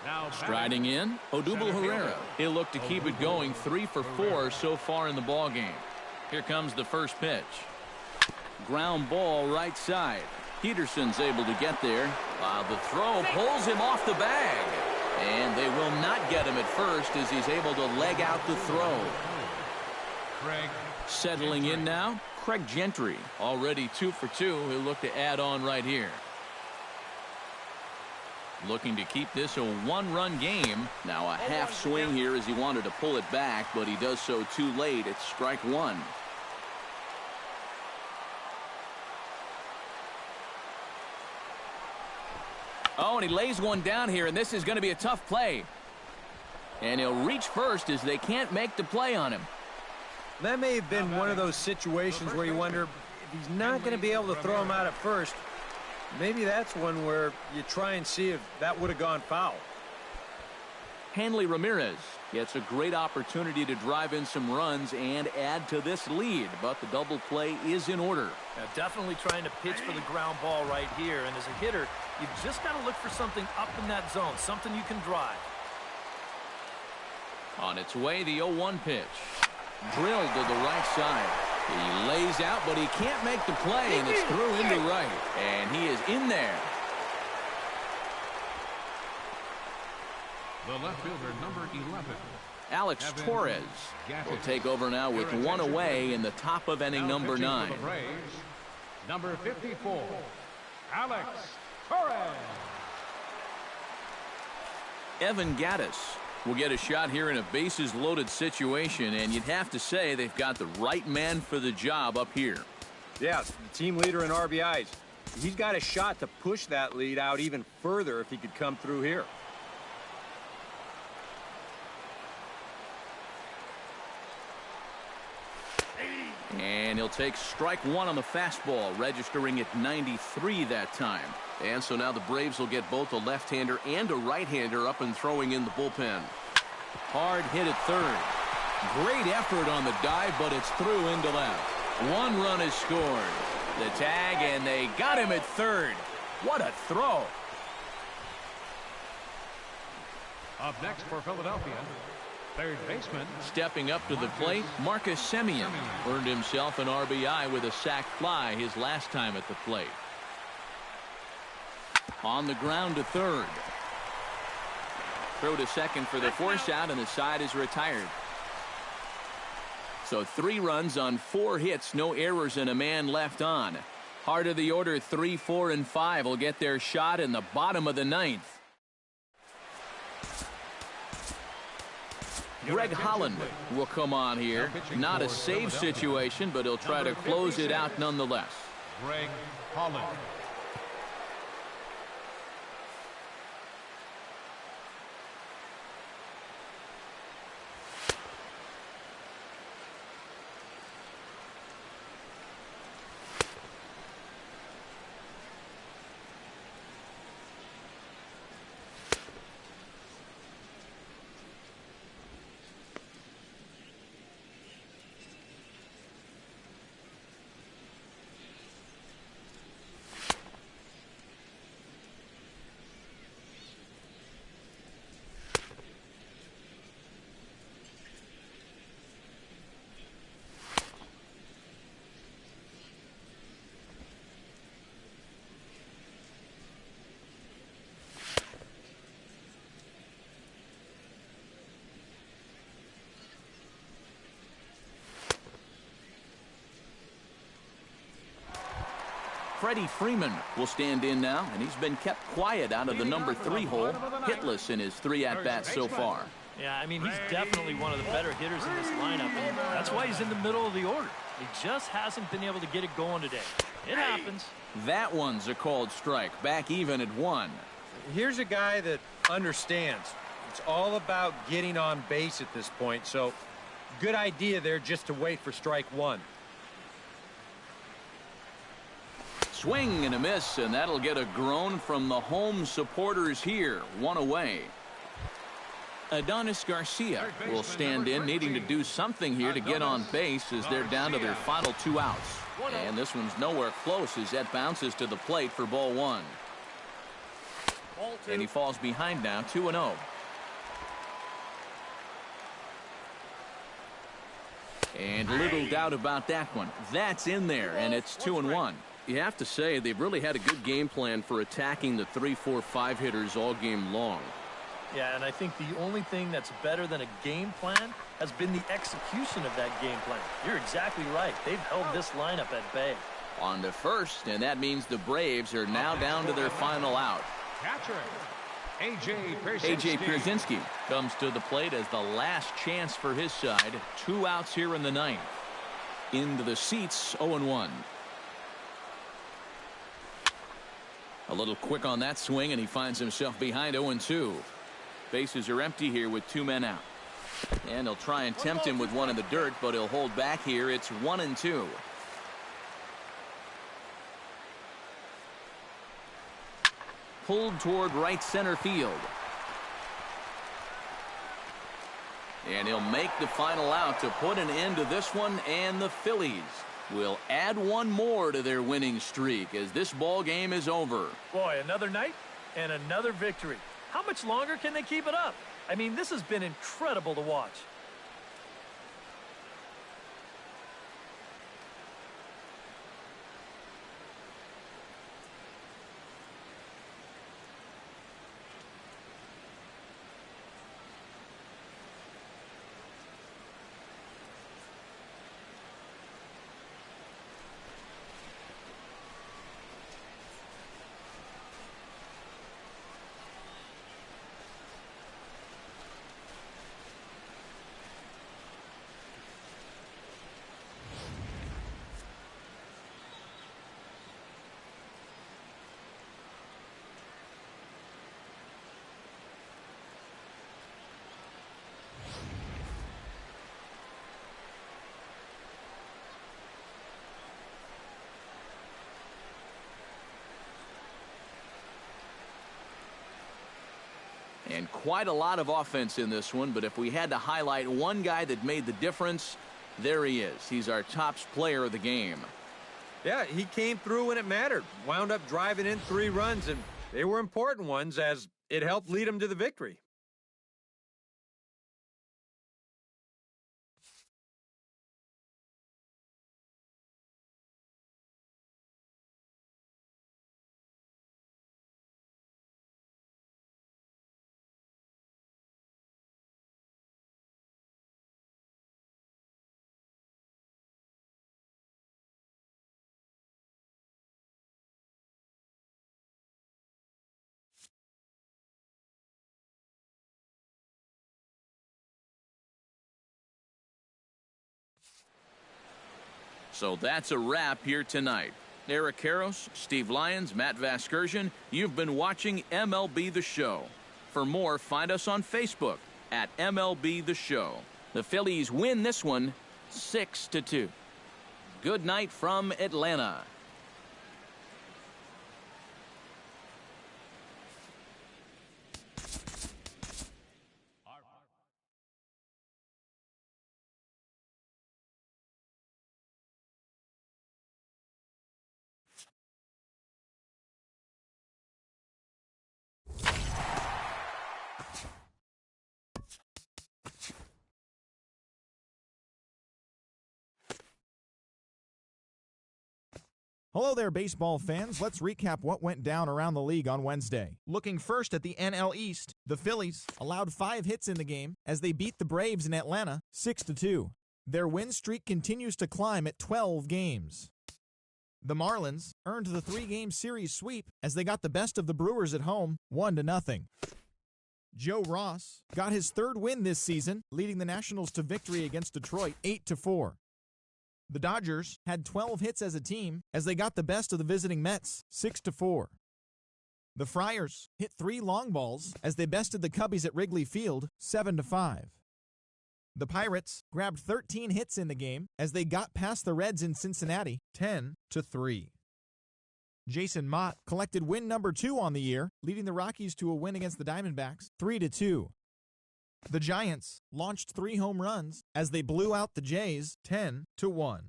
Now striding in, Odubel Herrera. He'll look to keep it going. 3 for 4 so far in the ball game. Here comes the first pitch. Ground ball right side. Peterson's able to get there. While the throw pulls him off the bag. And they will not get him at first as he's able to leg out the throw. Craig settling in now, Craig Gentry. Already 2 for 2. He'll look to add on right here. Looking to keep this a 1-run game. Now a half swing here as he wanted to pull it back, but he does so too late. It's strike 1. Oh, and he lays one down here, and this is going to be a tough play. And he'll reach first as they can't make the play on him. That may have been one of those situations where you wonder if he's not going to be able to throw him out at first. Maybe that's one where you try and see if that would have gone foul. Hanley Ramirez gets a great opportunity to drive in some runs and add to this lead, but the double play is in order. Now, definitely trying to pitch for the ground ball right here, and as a hitter, you've just got to look for something up in that zone, something you can drive. On its way, the 0-1 pitch. Drilled to the right side. He lays out, but he can't make the play, and it's through into right. And he is in there. The left fielder, number 11. Alex Torres will take over now with one away in the top of inning number 9. For the Braves, number 54, Alex Torres. Evan Gattis will get a shot here in a bases-loaded situation, and you'd have to say they've got the right man for the job up here. Yeah, the team leader in RBIs. He's got a shot to push that lead out even further if he could come through here. And he'll take strike one on the fastball, registering at 93 that time. And so now the Braves will get both a left-hander and a right-hander up and throwing in the bullpen. Hard hit at third. Great effort on the dive, but it's through into left. One run is scored. The tag, and they got him at third. What a throw. Up next for Philadelphia, third baseman. Stepping up to the plate, Marcus Semien earned himself an RBI with a sac fly his last time at the plate. On the ground to third. Throw to second for the force out, and the side is retired. So 3 runs on 4 hits, no errors, and a man left on. Heart of the order, 3, 4, and 5 will get their shot in the bottom of the 9th. Greg Holland will come on here. Not a save situation, but he'll try to close it out nonetheless. Greg Holland. Freddie Freeman will stand in now, and he's been kept quiet out of the number 3 hole, hitless in his 3 at-bats so far. Yeah, I mean, he's definitely one of the better hitters in this lineup, and that's why he's in the middle of the order. He just hasn't been able to get it going today. It happens. That one's a called strike, back even at 1. Here's a guy that understands. It's all about getting on base at this point, so good idea there just to wait for strike 1. Swing and a miss, and that'll get a groan from the home supporters here. 1 away. Adonis Garcia will stand in, needing to do something here to get on base as they're down to their final 2 outs. And this one's nowhere close as that bounces to the plate for ball 1. And he falls behind now, 2-0. And little doubt about that one. That's in there, and it's 2-1. You have to say they've really had a good game plan for attacking the 3, 4, 5 hitters all game long. Yeah, and I think the only thing that's better than a game plan has been the execution of that game plan. You're exactly right. They've held this lineup at bay. On to first, and that means the Braves are now down to their final out. Catcher, A.J. Pierzynski comes to the plate as the last chance for his side. 2 outs here in the 9th. Into the seats, 0-1. A little quick on that swing, and he finds himself behind 0-2. Bases are empty here with 2 men out. And he'll try and tempt him with one in the dirt, but he'll hold back here. It's 1-2. pulled toward right center field. And he'll make the final out to put an end to this one, and the Phillies will add one more to their winning streak as this ball game is over. Boy, another night and another victory. How much longer can they keep it up? I mean, this has been incredible to watch. And quite a lot of offense in this one, but if we had to highlight one guy that made the difference, there he is. He's our top player of the game. Yeah, he came through when it mattered. Wound up driving in 3 runs, and they were important ones as it helped lead him to the victory. So that's a wrap here tonight. Eric Karros, Steve Lyons, Matt Vasgersian, you've been watching MLB The Show. For more, find us on Facebook at MLB The Show. The Phillies win this one 6-2. Good night from Atlanta. Hello there, baseball fans. Let's recap what went down around the league on Wednesday. Looking first at the NL East, the Phillies allowed 5 hits in the game as they beat the Braves in Atlanta 6-2. Their win streak continues to climb at 12 games. The Marlins earned the 3-game series sweep as they got the best of the Brewers at home 1-0. Joe Ross got his 3rd win this season, leading the Nationals to victory against Detroit 8-4. The Dodgers had 12 hits as a team as they got the best of the visiting Mets 6-4. The Friars hit 3 long balls as they bested the Cubbies at Wrigley Field 7-5. The Pirates grabbed 13 hits in the game as they got past the Reds in Cincinnati 10-3. Jason Mott collected win number 2 on the year, leading the Rockies to a win against the Diamondbacks 3-2. The Giants launched 3 home runs as they blew out the Jays 10-1.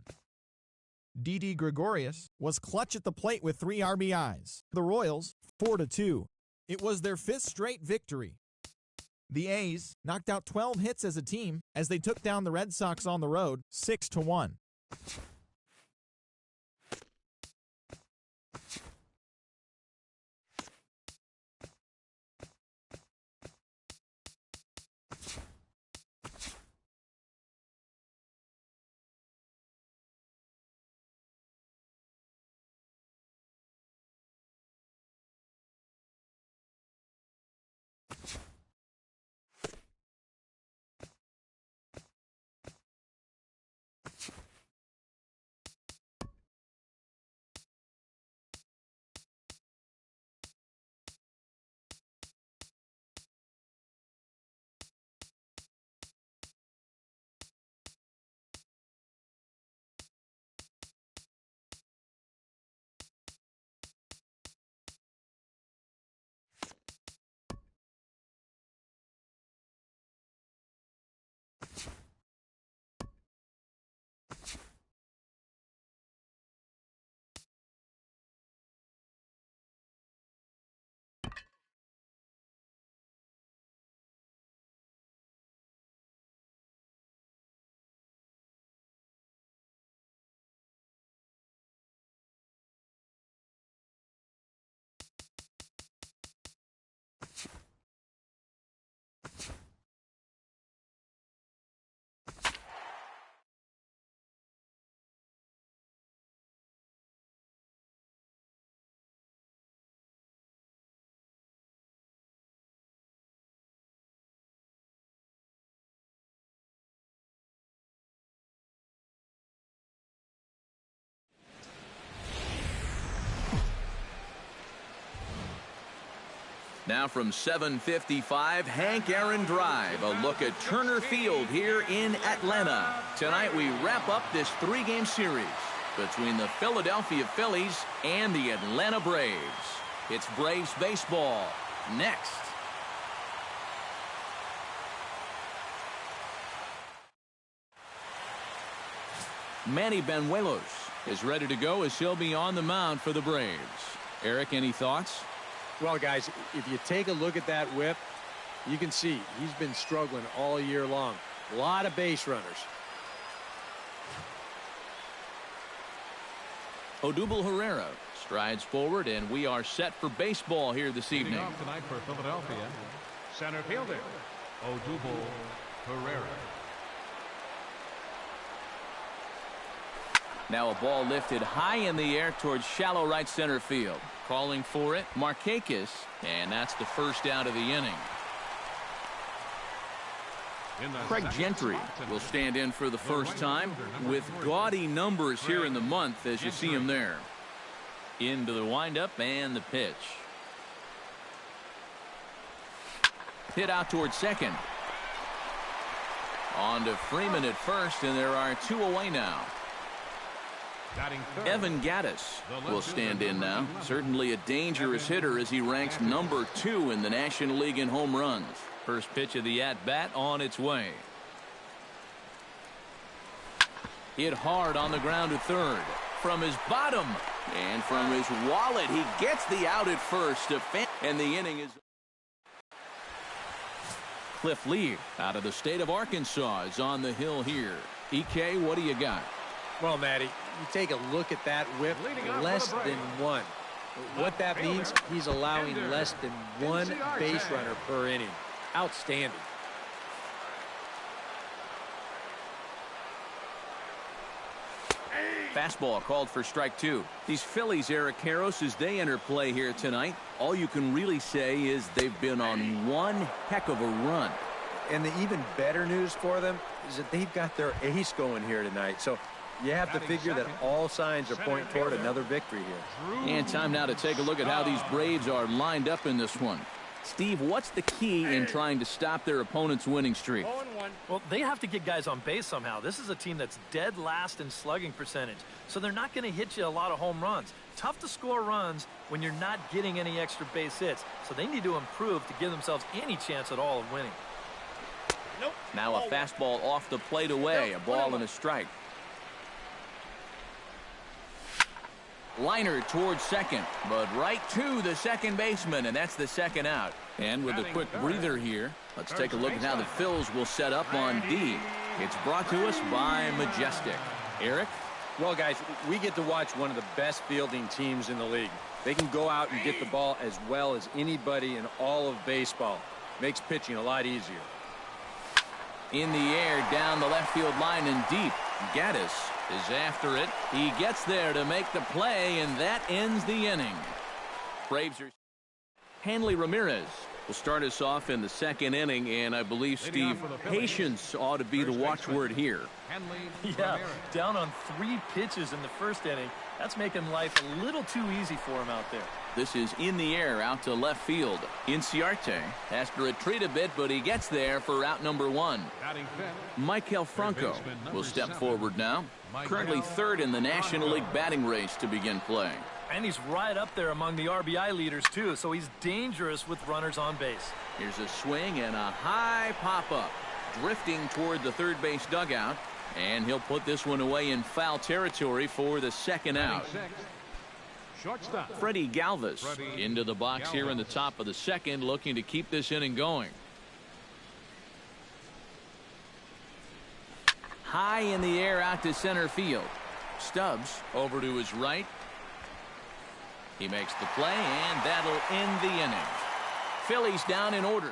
Didi Gregorius was clutch at the plate with 3 RBIs. The Royals 4-2. It was their 5th straight victory. The A's knocked out 12 hits as a team as they took down the Red Sox on the road 6-1. Now from 7:55, Hank Aaron Drive. A look at Turner Field here in Atlanta. Tonight we wrap up this three-game series between the Philadelphia Phillies and the Atlanta Braves. It's Braves baseball next. Manny Banuelos is ready to go as he'll be on the mound for the Braves. Eric, any thoughts? Well, guys, if you take a look at that whip, you can see he's been struggling all year long. A lot of base runners. Odubel Herrera strides forward, and we are set for baseball here this evening. Leading off tonight for Philadelphia, center fielder Odubel Herrera. Now a ball lifted high in the air towards shallow right center field. Calling for it, Markakis, and that's the first out of the inning. Craig Gentry will stand in for the first time with gaudy numbers here in the month as you see him there. Into the windup and the pitch. Hit out towards second. On to Freeman at first, and there are two away now. Evan Gattis will stand in now. Certainly a dangerous hitter as he ranks number 2 in the National League in home runs. First pitch of the at-bat on its way. Hit hard on the ground to third. From his bottom and from his wallet, he gets the out at first. And the inning is... Cliff Lee out of the state of Arkansas is on the hill here. EK, what do you got? Well, Matty, you take a look at that whip, less than 1. What that means, he's allowing less than 1 base runner per inning. Outstanding. Fastball called for strike 2. These Phillies, Eric Karros, as they enter play here tonight, all you can really say is they've been on one heck of a run. And the even better news for them is that they've got their ace going here tonight. So you have to figure that all signs are pointing toward another victory here. And time now to take a look at how these Braves are lined up in this one. Steve, what's the key in trying to stop their opponent's winning streak? Well, they have to get guys on base somehow. This is a team that's dead last in slugging percentage, so they're not going to hit you a lot of home runs. Tough to score runs when you're not getting any extra base hits, so they need to improve to give themselves any chance at all of winning. Now a fastball off the plate away, a ball and a strike. Liner towards second, but right to the second baseman, and that's the second out. And with a quick breather here, let's take a look at how the Phils will set up on D. It's brought to us by Majestic. Eric? Well, guys, we get to watch one of the best fielding teams in the league. They can go out and get the ball as well as anybody in all of baseball. Makes pitching a lot easier. In the air, down the left field line and deep. Gattis is after it. He gets there to make the play, and that ends the inning. Braves are... Hanley Ramirez will start us off in the second inning, and I believe, Steve, patience ought to be the watchword here. Yeah, down on 3 pitches in the first inning. That's making life a little too easy for him out there. This is in the air out to left field. Inciarte has to retreat a bit, but he gets there for out number 1. Michael Franco will step forward now. Currently 3rd in the National League batting race to begin play. And he's right up there among the RBI leaders, too, so he's dangerous with runners on base. Here's a swing and a high pop-up. Drifting toward the third base dugout. And he'll put this one away in foul territory for the second out. Freddie Galvis into the box here in the top of the second, looking to keep this inning going. High in the air out to center field. Stubbs over to his right. He makes the play, and that'll end the inning. Phillies down in order.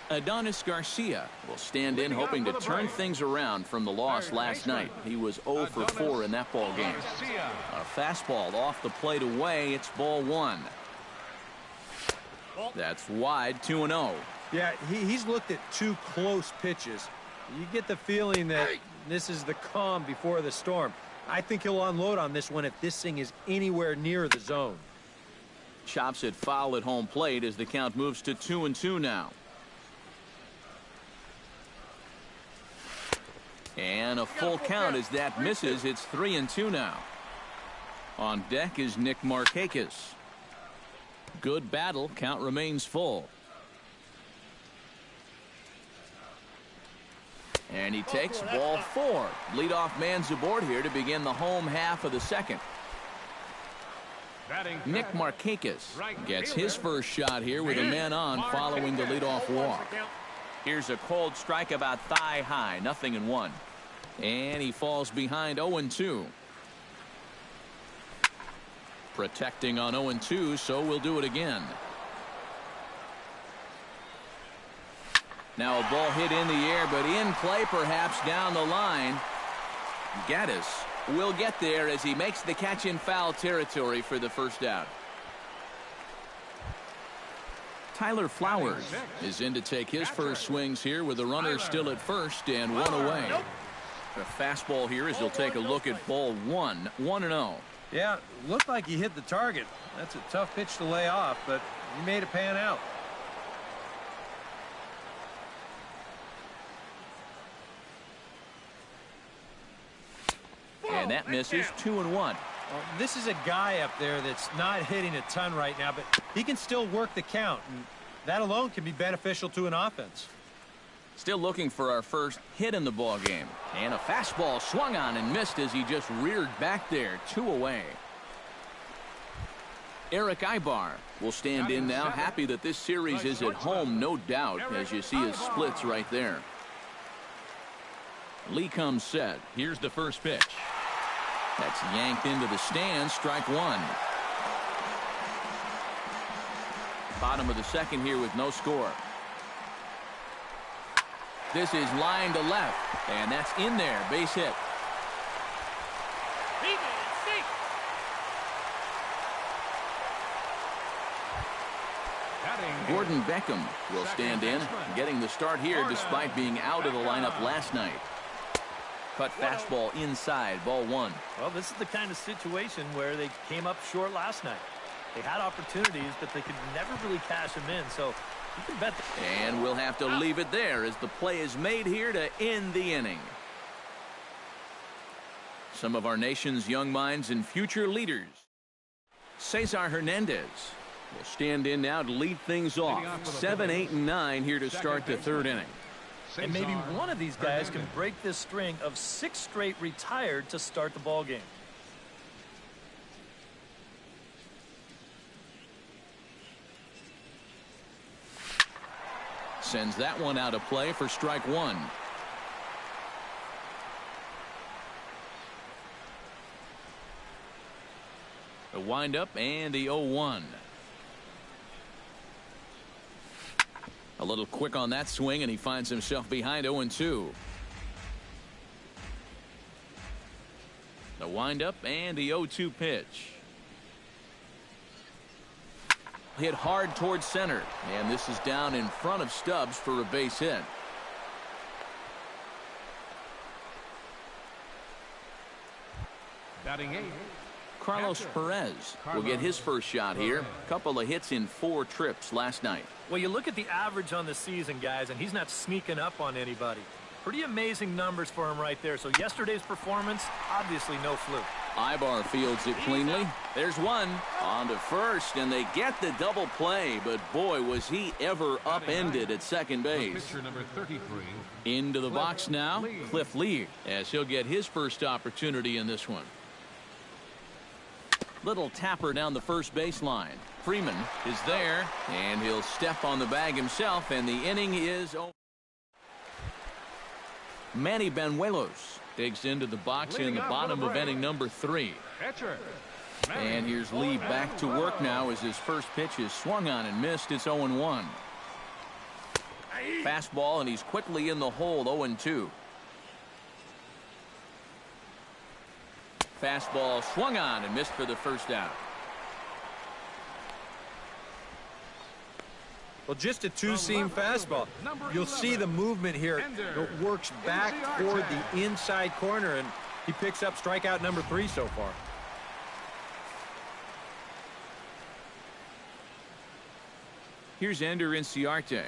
Adonis Garcia will stand in, hoping to turn things around from the loss last night. He was 0 for 4 in that ball game. A fastball off the plate away. It's ball 1. That's wide, 2-0. Yeah, he's looked at 2 close pitches. You get the feeling that this is the calm before the storm. I think he'll unload on this one if this thing is anywhere near the zone. Chops it foul at home plate as the count moves to 2-2 now. And a full count as that misses. It's 3-2 now. On deck is Nick Markakis. Good battle. Count remains full. And he takes ball 4. Leadoff man's aboard here to begin the home half of the second. Nick Markakis gets his first shot here with a man on following the leadoff walk. Here's a cold strike about thigh high. 0-1. And he falls behind 0-2. Protecting on 0-2, so we'll do it again. Now a ball hit in the air, but in play perhaps down the line. Gaddis will get there as he makes the catch in foul territory for the first out. Tyler Flowers is in to take his first swings here with the runner still at first and one away. The fastball here as he'll take a look at ball 1. 1-0. Yeah, looked like he hit the target. That's a tough pitch to lay off, but he made it pan out. And that misses. 2-1. Well, this is a guy up there that's not hitting a ton right now, but he can still work the count, and that alone can be beneficial to an offense. Still looking for our first hit in the ball game. And a fastball swung on and missed as he just reared back there. 2 away. Eric Ibar will stand in now, happy that this series is at home, no doubt, as you see his splits right there. Lee comes set. Here's the first pitch. That's yanked into the stands. Strike 1. Bottom of the second here with no score. This is line to left, and that's in there. Base hit. Gordon Beckham will stand in, getting the start here despite being out of the lineup last night. Cut fastball inside, ball 1. Well, this is the kind of situation where they came up short last night. They had opportunities, but they could never really cash them in, so you can bet. And we'll have to leave it there as the play is made here to end the inning. Some of our nation's young minds and future leaders. Cesar Hernandez will stand in now to lead things off. 7, 8, and 9 here to start the third inning. And maybe one of these guys can break this string of 6 straight retired to start the ball game. Sends that one out of play for strike 1. The windup and the 0-1. A little quick on that swing, and he finds himself behind 0-2. The windup and the 0-2 pitch. Hit hard towards center, and this is down in front of Stubbs for a base hit. Batting 8. Carlos Perez will get his first shot here. Couple of hits in 4 trips last night. Well, you look at the average on the season, guys, and he's not sneaking up on anybody. Pretty amazing numbers for him right there. So yesterday's performance, obviously no fluke. Ibar fields it cleanly. There's one on to first, and they get the double play. But boy, was he ever upended at second base. Pitcher number 33. Into the box now, Cliff Lee, as he'll get his first opportunity in this one. Little tapper down the first baseline. Freeman is there, and he'll step on the bag himself, and the inning is over. Manny Banuelos digs into the box in the bottom of inning number 3. And here's Lee back to work now as his first pitch is swung on and missed. It's 0-1. Fastball, and he's quickly in the hole. 0-2. Fastball swung on and missed for the first out. Well, just a two-seam fastball. You'll see the movement here. It works back toward the inside corner, and he picks up strikeout number 3 so far. Here's Ender Inciarte.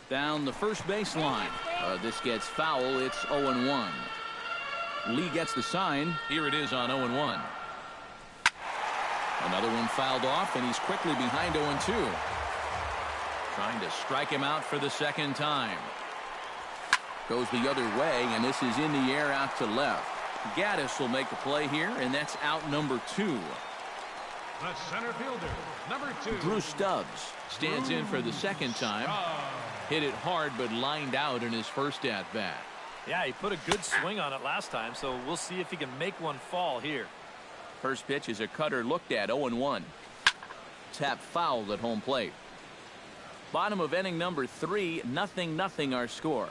Down the first baseline. This gets foul. It's 0-1. Lee gets the sign. Here it is on 0-1. Another one fouled off, and he's quickly behind 0-2. Trying to strike him out for the second time. Goes the other way, and this is in the air out to left. Gaddis will make the play here, and that's out number 2. The center fielder, number 2. Drew Stubbs stands in for the second time. Hit it hard, but lined out in his first at-bat. Yeah, he put a good swing on it last time, so we'll see if he can make one fall here. First pitch is a cutter looked at, 0-1. Tap fouled at home plate. Bottom of inning number 3, 0-0 our score.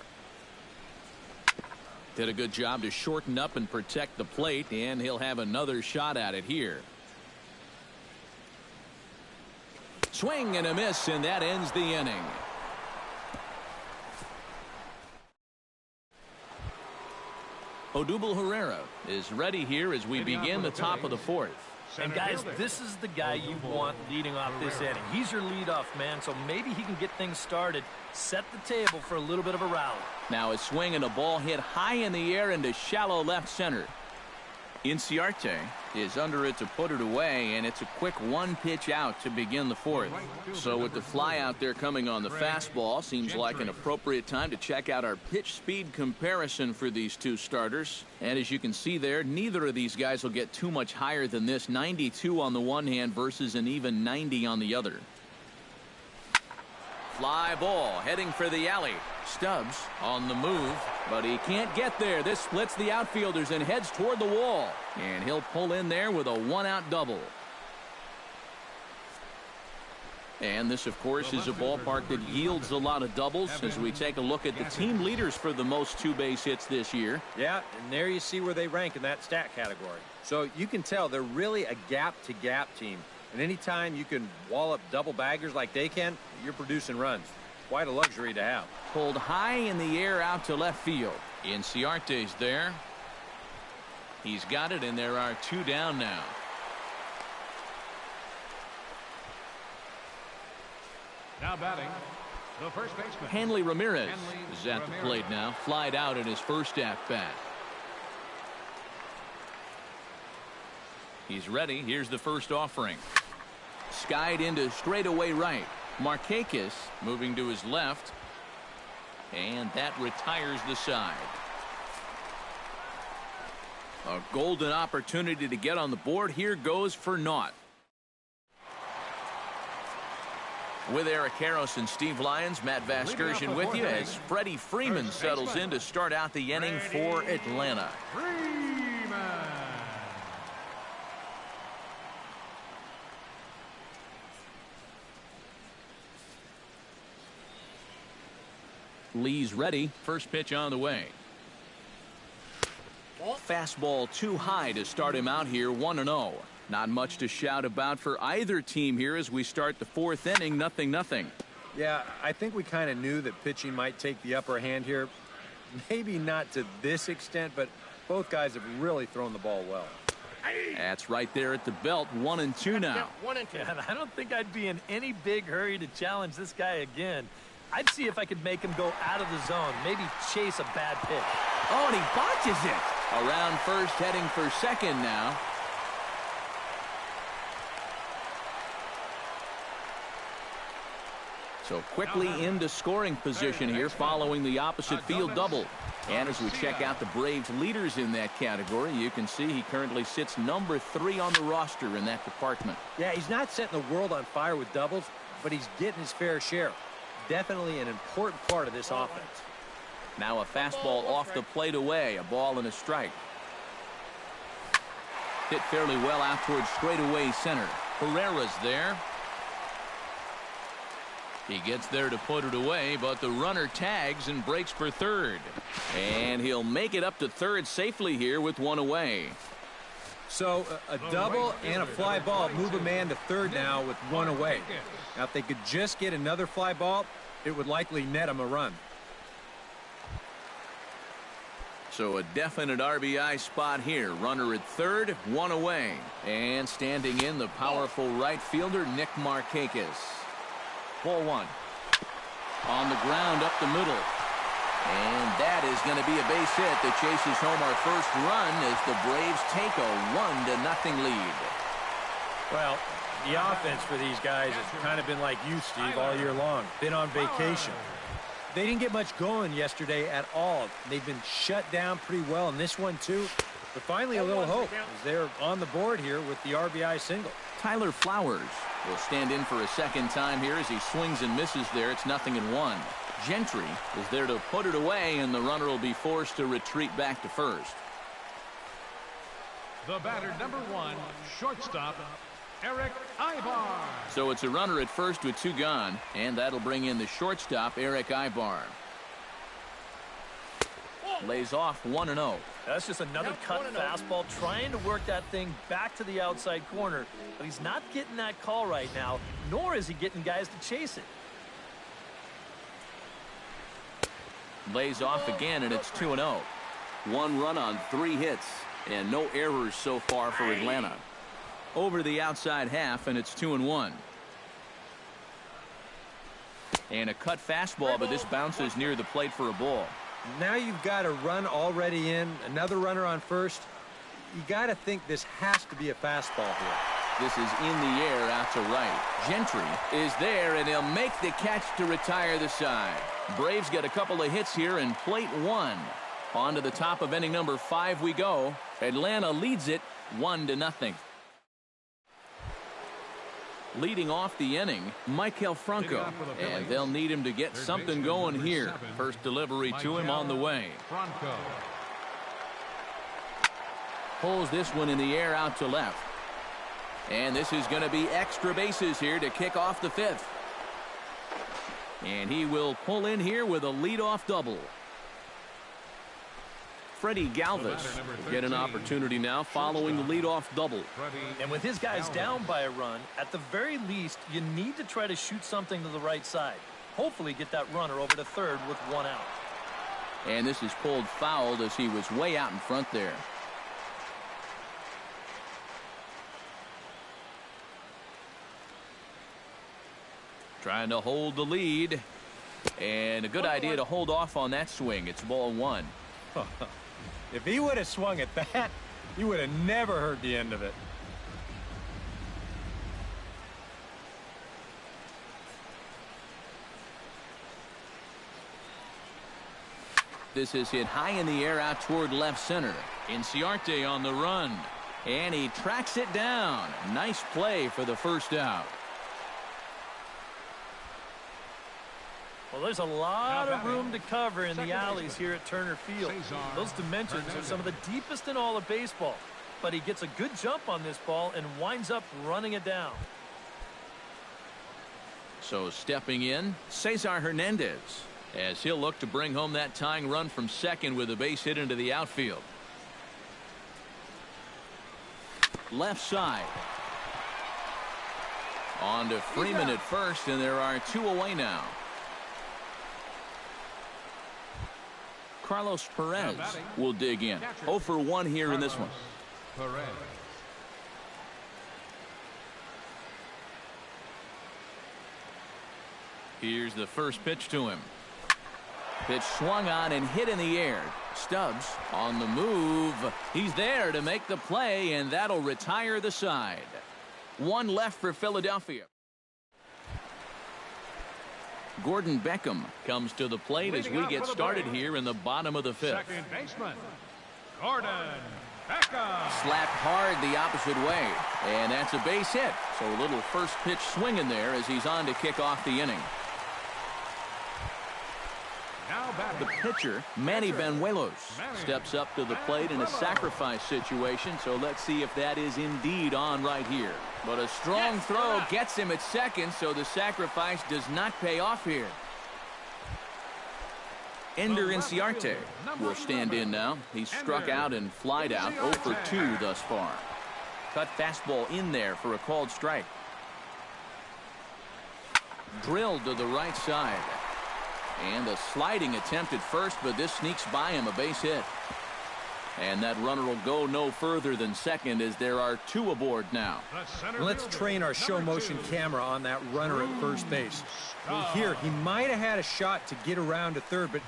Did a good job to shorten up and protect the plate, and he'll have another shot at it here. Swing and a miss, and that ends the inning. Odubel Herrera is ready here as we begin the top of the 4th. And guys, this is the guy you want leading off this inning. He's your leadoff man, so maybe he can get things started, set the table for a little bit of a rally. Now a swing and a ball hit high in the air into shallow left center. Inciarte is under it to put it away, and it's a quick one pitch out to begin the 4th. So with the fly out there coming on the fastball, seems like an appropriate time to check out our pitch speed comparison for these two starters. And as you can see there, neither of these guys will get too much higher than this. 92 on the one hand versus an even 90 on the other. Fly ball heading for the alley. Stubbs on the move, but he can't get there. This splits the outfielders and heads toward the wall, and he'll pull in there with a one-out double. And this, of course, is a ballpark that yields a lot of doubles as we take a look at the team leaders for the most two-base hits this year. Yeah, and there you see where they rank in that stat category. So you can tell they're really a gap-to-gap team. And anytime you can wall up double baggers like they can, you're producing runs. Quite a luxury to have. Pulled high in the air out to left field. Inciarte's there. He's got it, and there are 2 down now. Now batting, the first baseman. Hanley Ramirez is at the plate now. Flied out in his first at-bat. He's ready. Here's the first offering. Skied into straightaway right. Markakis moving to his left. And that retires the side. A golden opportunity to get on the board. Here goes for naught. With Eric Harris and Steve Lyons, Matt Vasgersian with you as Freddie Freeman settles in to start out the inning for Atlanta. Lee's ready. First pitch on the way. Fastball too high to start him out here, 1-0. Not much to shout about for either team here as we start the 4th inning, 0-0. Yeah, I think we kind of knew that pitching might take the upper hand here. Maybe not to this extent, but both guys have really thrown the ball well. That's right there at the belt, 1-2 now. Yeah, and I don't think I'd be in any big hurry to challenge this guy again. I'd see if I could make him go out of the zone, maybe chase a bad pitch. Oh, and he botches it. Around first, heading for second now. So quickly into scoring position here following the opposite field double. And as we check out the Braves leaders in that category, you can see he currently sits number 3 on the roster in that department. Yeah, he's not setting the world on fire with doubles, but he's getting his fair share. Definitely an important part of this offense. Now a fastball off the plate away, a ball and a strike. Hit fairly well out towards straightaway center. Herrera's there. He gets there to put it away, but the runner tags and breaks for third. And he'll make it up to third safely here with 1 away. So a double and a fly ball move a man to third now with 1 away. Now if they could just get another fly ball, it would likely net him a run. So a definite RBI spot here. Runner at third, one away. And standing in, the powerful right fielder, Nick Markakis. Ball one. On the ground up the middle. And that is going to be a base hit that chases home our first run as the Braves take a 1-0 lead. Well, the offense for these guys has kind of been like you, Steve, all year long. Been on vacation. They didn't get much going yesterday at all. They've been shut down pretty well in this one, too. But finally, a little hope as they're on the board here with the RBI single. Tyler Flowers will stand in for a second time here as he swings and misses there. It's 0-1. Gentry is there to put it away, and the runner will be forced to retreat back to first. The batter, number 1, shortstop, Eric Ibar. So it's a runner at first with 2 gone, and that'll bring in the shortstop, Eric Ibar. Lays off 1-0. That's just another cut fastball, trying to work that thing back to the outside corner. But he's not getting that call right now, nor is he getting guys to chase it. Lays off again, and it's 2-0. 1 run on 3 hits, and no errors so far for Atlanta. Over the outside half, and it's 2-1. And a cut fastball, but this bounces near the plate for a ball. Now you've got a run already in, another runner on first. You got to think this has to be a fastball here. This is in the air out to right. Gentry is there, and he'll make the catch to retire the side. Braves get a couple of hits here in plate 1. On to the top of inning number 5 we go. Atlanta leads it 1-0. Leading off the inning, Michael Franco, and they'll need him to get something going here. First delivery to him on the way. Pulls this one in the air out to left. And this is going to be extra bases here to kick off the 5th. And he will pull in here with a leadoff double. Freddie Galvis will get an opportunity now following the leadoff double. And with his guys down by a run, at the very least, you need to try to shoot something to the right side. Hopefully get that runner over to third with 1 out. And this is pulled fouled as he was way out in front there. Trying to hold the lead. And a good idea to hold off on that swing. It's ball 1. If he would have swung at that, he would have never heard the end of it. This is hit high in the air out toward left center. Inciarte on the run. And he tracks it down. Nice play for the first out. Well, there's a lot of room to cover in the alleys here at Turner Field. Those dimensions are some of the deepest in all of baseball. But he gets a good jump on this ball and winds up running it down. So stepping in, Cesar Hernandez, as he'll look to bring home that tying run from second with a base hit into the outfield. Left side. On to Freeman at first, and there are 2 away now. Carlos Perez will dig in. 0 for 1 here in this one. Here's the first pitch to him. Pitch swung on and hit in the air. Stubbs on the move. He's there to make the play, and that'll retire the side. 1 left for Philadelphia. Gordon Beckham comes to the plate as we get started here in the bottom of the 5th. Second baseman, Gordon Beckham. Slapped hard the opposite way, and that's a base hit. So a little first pitch swing in there as he's on to kick off the inning. The pitcher, Manny Banuelos, steps up to the plate in a sacrifice situation, so let's see if that is indeed on right here. But a strong throw gets him at second, so the sacrifice does not pay off here. Ender Inciarte will stand in now. He's struck out and flied out, 0 for 2 thus far. Cut fastball in there for a called strike. Drilled to the right side. And a sliding attempt at first, but this sneaks by him, a base hit. And that runner will go no further than second as there are 2 aboard now. Let's train our show motion camera on that runner at first base. Well, here, he might have had a shot to get around to third, but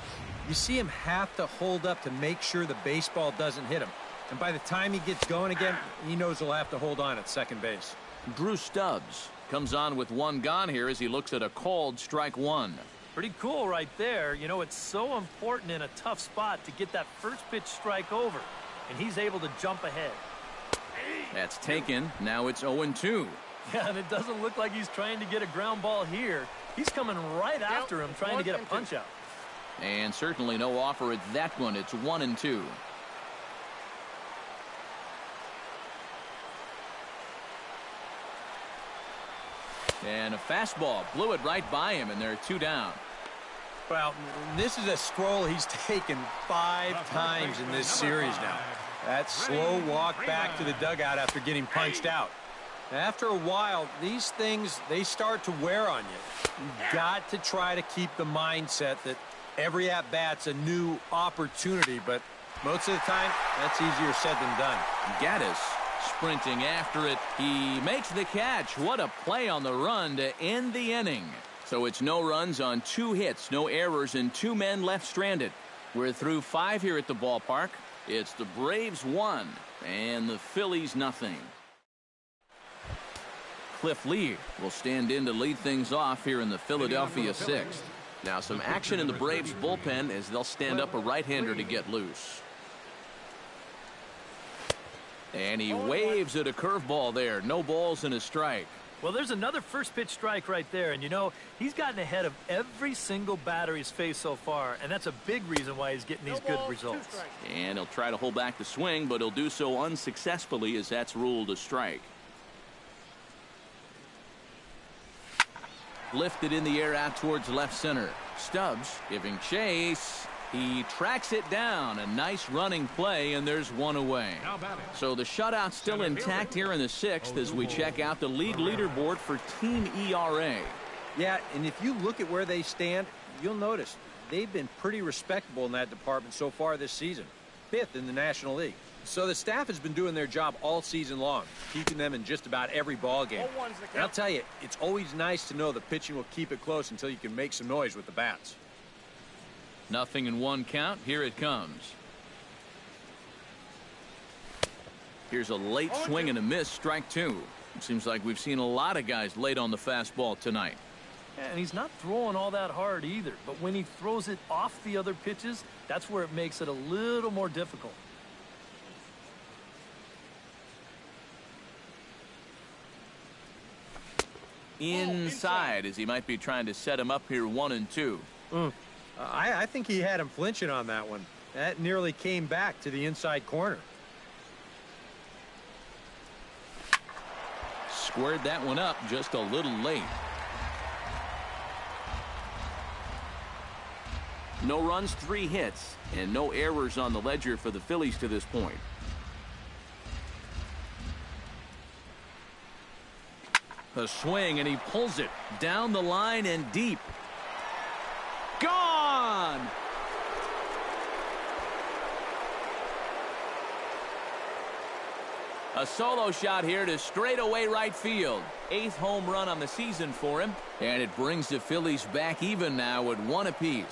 you see him have to hold up to make sure the baseball doesn't hit him. And by the time he gets going again, he knows he'll have to hold on at second base. Drew Stubbs comes on with 1 gone here as he looks at a called strike 1. Pretty cool right there. You know, it's so important in a tough spot to get that first pitch strike over, and he's able to jump ahead. That's taken. Now it's 0-2. Yeah, and it doesn't look like he's trying to get a ground ball here. He's coming right after him, trying to get a punch out. And certainly no offer at that one. It's 1-2. And a fastball blew it right by him, and there are 2 down. Well, this is a stroll he's taken 5 times in this series now. That slow walk back to the dugout after getting punched out. After a while, these things, they start to wear on you. You've got to try to keep the mindset that every at-bat's a new opportunity, but most of the time, that's easier said than done. Gaddis sprinting after it. He makes the catch. What a play on the run to end the inning. So it's no runs on 2 hits, no errors, and 2 men left stranded. We're through 5 here at the ballpark. It's the Braves 1 and the Phillies nothing. Cliff Lee will stand in to lead things off here in the Philadelphia 6th. Now some action in the Braves bullpen as they'll stand up a right-hander to get loose. And he waves at a curveball there. No balls and a strike. Well, there's another first pitch strike right there. And, you know, he's gotten ahead of every single batter he's faced so far. And that's a big reason why he's getting these good results. And he'll try to hold back the swing, but he'll do so unsuccessfully as that's ruled a strike. Lifted in the air out towards left center. Stubbs giving chase. He tracks it down. A nice running play, and there's 1 away. So the shutout's still intact here in the 6th as we check out the league leaderboard for team ERA. Yeah, and if you look at where they stand, you'll notice they've been pretty respectable in that department so far this season. 5th in the National League. So the staff has been doing their job all season long, keeping them in just about every ball game. And I'll tell you, it's always nice to know the pitching will keep it close until you can make some noise with the bats. 0-1 count. Here it comes. Here's a late swing and a miss. Strike 2. It seems like we've seen a lot of guys late on the fastball tonight. And he's not throwing all that hard either. But when he throws it off the other pitches, that's where it makes it a little more difficult. Inside as he might be trying to set him up here 1-2. I think he had him flinching on that one. That nearly came back to the inside corner. Squared that one up just a little late. No runs, 3 hits, and no errors on the ledger for the Phillies to this point. A swing, and he pulls it down the line and deep. Gone! A solo shot here to straightaway right field. 8th home run on the season for him, and it brings the Phillies back even now at 1 apiece.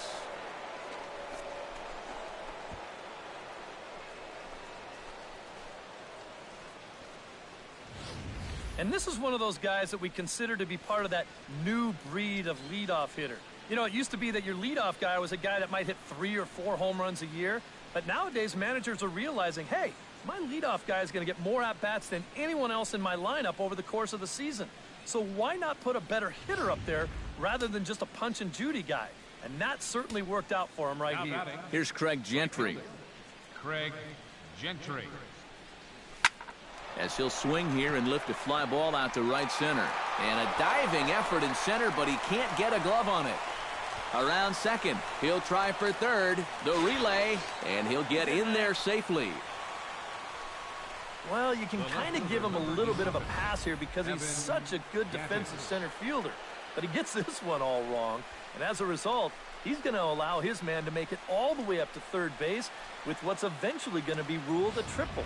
And this is one of those guys that we consider to be part of that new breed of leadoff hitter. You know, it used to be that your leadoff guy was a guy that might hit 3 or 4 home runs a year. But nowadays, managers are realizing, hey, my leadoff guy is going to get more at-bats than anyone else in my lineup over the course of the season. So why not put a better hitter up there rather than just a punch-and-Judy guy? And that certainly worked out for him right here. Here's Craig Gentry. Craig Gentry. As he'll swing here and lift a fly ball out to right center. And a diving effort in center, but he can't get a glove on it. Around second, he'll try for third. The relay, and he'll get in there safely. Well, you can kind of give him a little bit of a pass here because he's such a good defensive center fielder. But he gets this one all wrong. And as a result, He's going to allow his man to make it all the way up to third base with what's eventually going to be ruled a triple.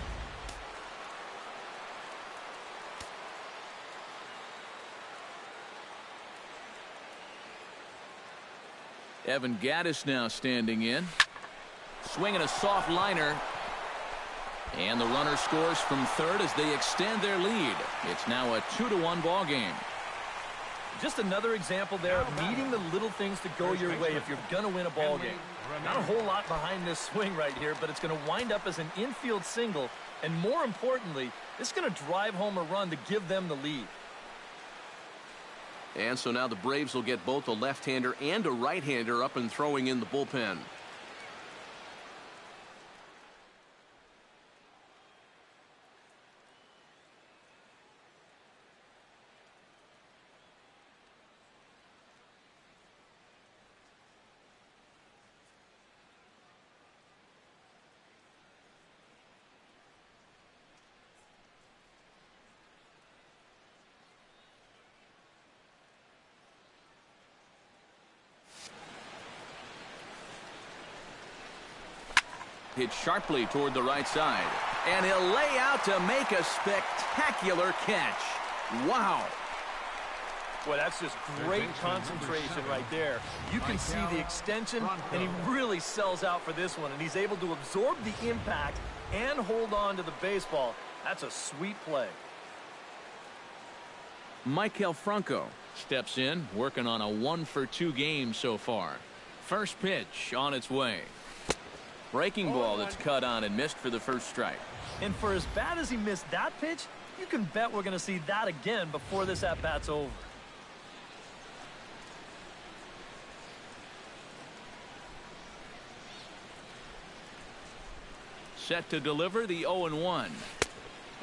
Evan Gattis now standing in. Swinging a soft liner. And the runner scores from third as they extend their lead. It's now a 2-1 ball game. Just another example there of needing the little things to go your way if you're going to win a ball game. Not a whole lot behind this swing right here, but it's going to wind up as an infield single. And more importantly, it's going to drive home a run to give them the lead. And so now the Braves will get both a left-hander and a right-hander up and throwing in the bullpen. Hit sharply toward the right side. And he'll lay out to make a spectacular catch. Wow. Boy, that's just great concentration right there. You can see the extension, and he really sells out for this one. And he's able to absorb the impact and hold on to the baseball. That's a sweet play. Maikel Franco steps in, working on a 1-for-2 game so far. First pitch on its way. Breaking ball that's cut on and missed for the first strike. And for as bad as he missed that pitch, you can bet we're going to see that again before this at-bat's over. Set to deliver the 0-1.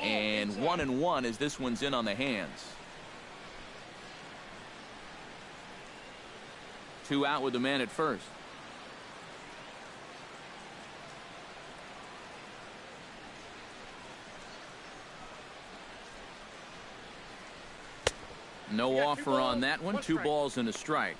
And 1-1 as this one's in on the hands. 2 out with the man at first. No offer on that one. 2 balls and a strike.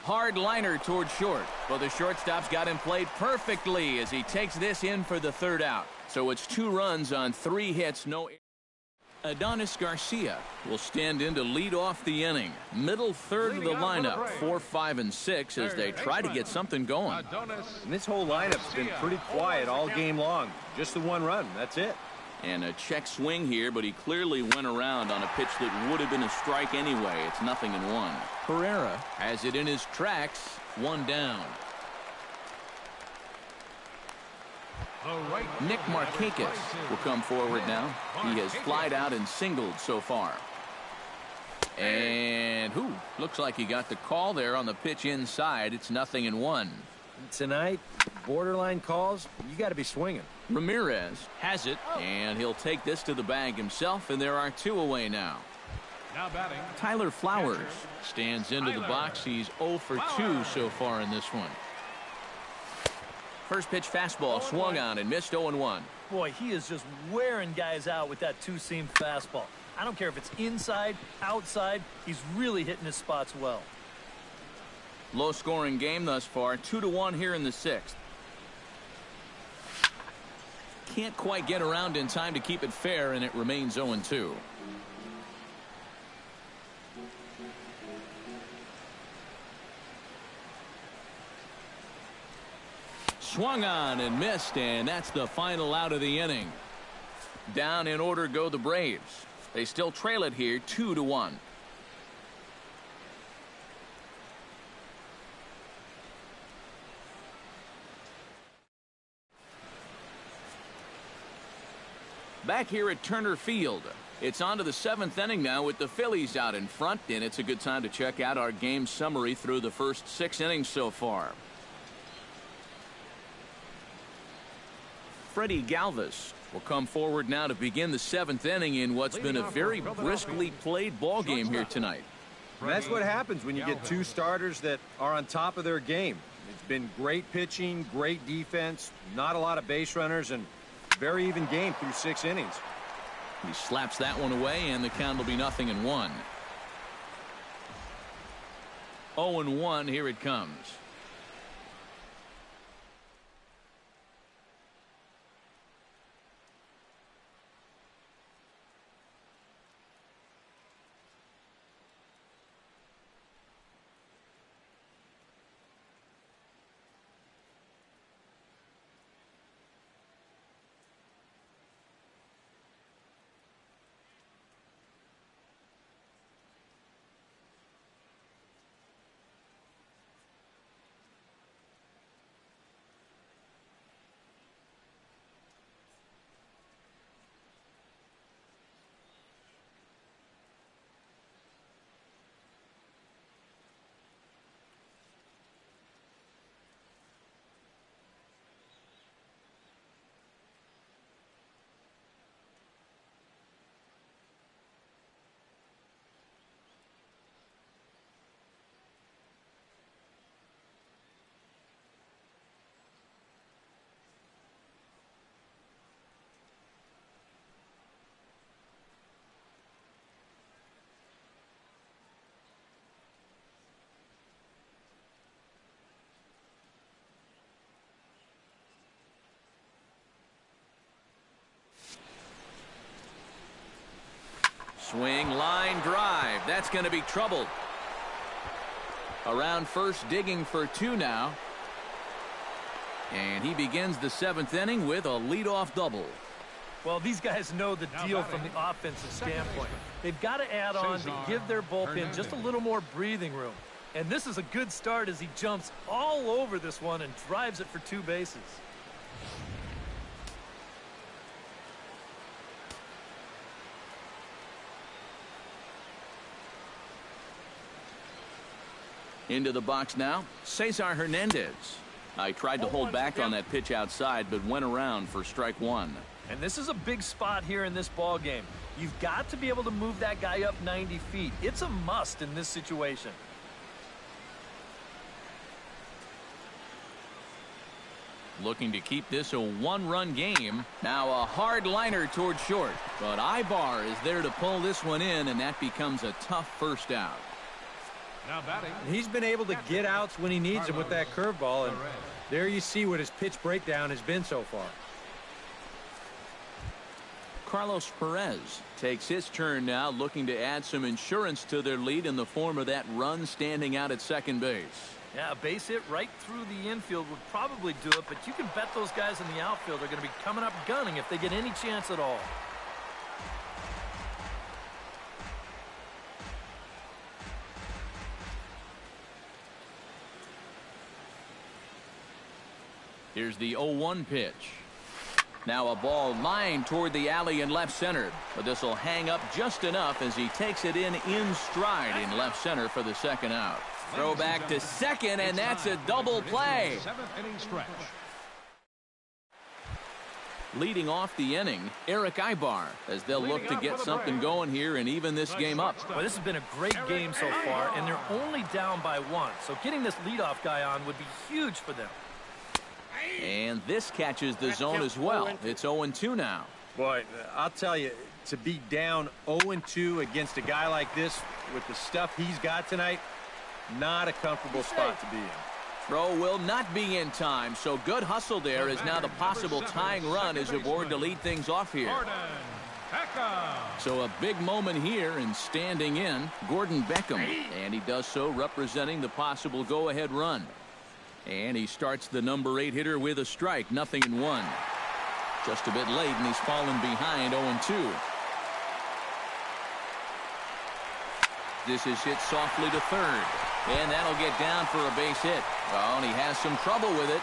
Hard liner toward short. But the shortstop's got him played perfectly as he takes this in for the 3rd out. So it's 2 runs on 3 hits. No. Adonis Garcia will stand in to lead off the inning. Middle third of the lineup, 4, 5, and 6 as they try to get something going. And this whole lineup's been pretty quiet all game long. Just the 1 run. That's it. And a check swing here, but he clearly went around on a pitch that would have been a strike anyway. It's 0-1. Pereira has it in his tracks. 1 down. Nick Markakis will come forward now. He has flied out and singled so far. And looks like he got the call there on the pitch inside. It's 0-1. Tonight, borderline calls, you got to be swinging. Ramirez has it, and he'll take this to the bag himself, and there are 2 away now. Now batting, Tyler Flowers stands into the box. He's 0 for 2 so far in this one. First pitch fastball swung on and missed. 0-1. Boy, he is just wearing guys out with that 2-seam fastball. I don't care if it's inside, outside. He's really hitting his spots well. Low scoring game thus far. 2-1 here in the 6th. Can't quite get around in time to keep it fair, and it remains 0-2. Swung on and missed, and that's the final out of the inning. Down in order go the Braves. They still trail it here 2-1. Back here at Turner Field. It's on to the 7th inning now with the Phillies out in front, and it's a good time to check out our game summary through the first 6 innings so far. Freddie Galvis will come forward now to begin the 7th inning in what's been a very briskly played ball game here tonight. And that's what happens when you get 2 starters that are on top of their game. It's been great pitching, great defense, not a lot of base runners, and very even game through 6 innings. He slaps that one away, and the count will be 0-1. 0-1, here it comes. Swing, line drive. That's going to be trouble. Around first, digging for 2 now. And he begins the 7th inning with a leadoff double. Well, these guys know the deal from the offensive standpoint. They've got to add on to give their bullpen just a little more breathing room. And this is a good start as he jumps all over this one and drives it for 2 bases. Into the box now, Cesar Hernandez. I tried to hold back on that pitch outside, but went around for strike 1. And this is a big spot here in this ball game. You've got to be able to move that guy up 90 feet. It's a must in this situation. Looking to keep this a 1-run game. Now a hard liner toward short. But Ibar is there to pull this one in, and that becomes a tough first out. Now batting. He's been able to get outs when he needs them with that curveball, and there you see what his pitch breakdown has been so far. Carlos Perez takes his turn now, looking to add some insurance to their lead in the form of that run standing out at second base. Yeah, a base hit right through the infield would probably do it, but you can bet those guys in the outfield are going to be coming up gunning if they get any chance at all. Here's the 0-1 pitch. Now a ball lined toward the alley in left center, but this will hang up just enough as he takes it in stride in left center for the second out. Throw back to second, and that's a double play. 7th inning stretch. Leading off the inning, Eric Ibar, as they'll look to get something going here and even this game up. Well, this has been a great game so far, and they're only down by 1. So getting this leadoff guy on would be huge for them. And this catches the zone as well. It's 0-2 now. Boy, I'll tell you, to be down 0-2 against a guy like this with the stuff he's got tonight, not a comfortable spot to be in. Throw will not be in time, so good hustle there as now the possible tying run is aboard to lead things off here. So a big moment here, and standing in, Gordon Beckham. And he does so representing the possible go-ahead run. And he starts the number 8 hitter with a strike, 0-1. Just a bit late, and he's fallen behind 0-2. This is hit softly to third. And that'll get down for a base hit. Oh, and he has some trouble with it.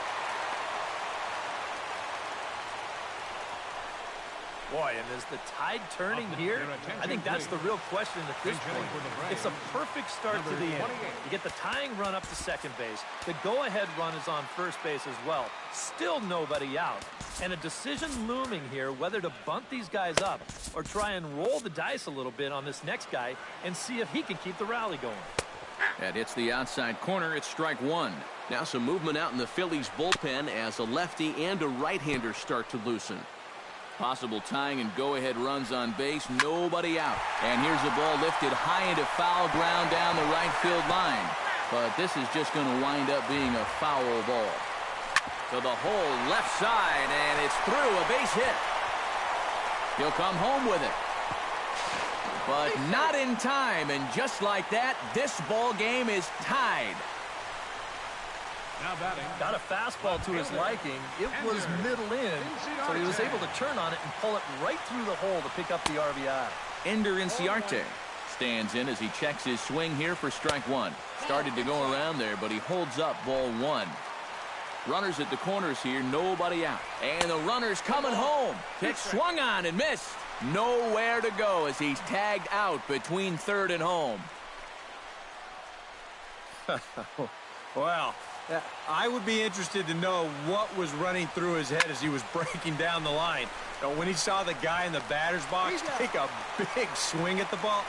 Boy, and is the tide turning here? I think that's the real question at this point. It's a perfect start to the inning. You get the tying run up to second base. The go-ahead run is on first base as well. Still nobody out. And a decision looming here whether to bunt these guys up or try and roll the dice a little bit on this next guy and see if he can keep the rally going. That hits the outside corner. It's strike 1. Now some movement out in the Phillies bullpen as a lefty and a right-hander start to loosen. Possible tying and go-ahead runs on base. Nobody out. And here's the ball lifted high into foul ground down the right field line. But this is just going to wind up being a foul ball. To the hole left side, and it's through, a base hit. He'll come home with it. But not in time, and just like that, this ball game is tied. Now batting. Got a fastball to his liking. It was middle in, so he was able to turn on it and pull it right through the hole to pick up the RBI. Ender Inciarte stands in as he checks his swing here for strike one. Started to go around there, but he holds up ball one. Runners at the corners here, nobody out. And the runner's coming home. Pitch swung on and missed. Nowhere to go as he's tagged out between third and home. Well, I would be interested to know what was running through his head as he was breaking down the line. When he saw the guy in the batter's box take a big swing at the ball,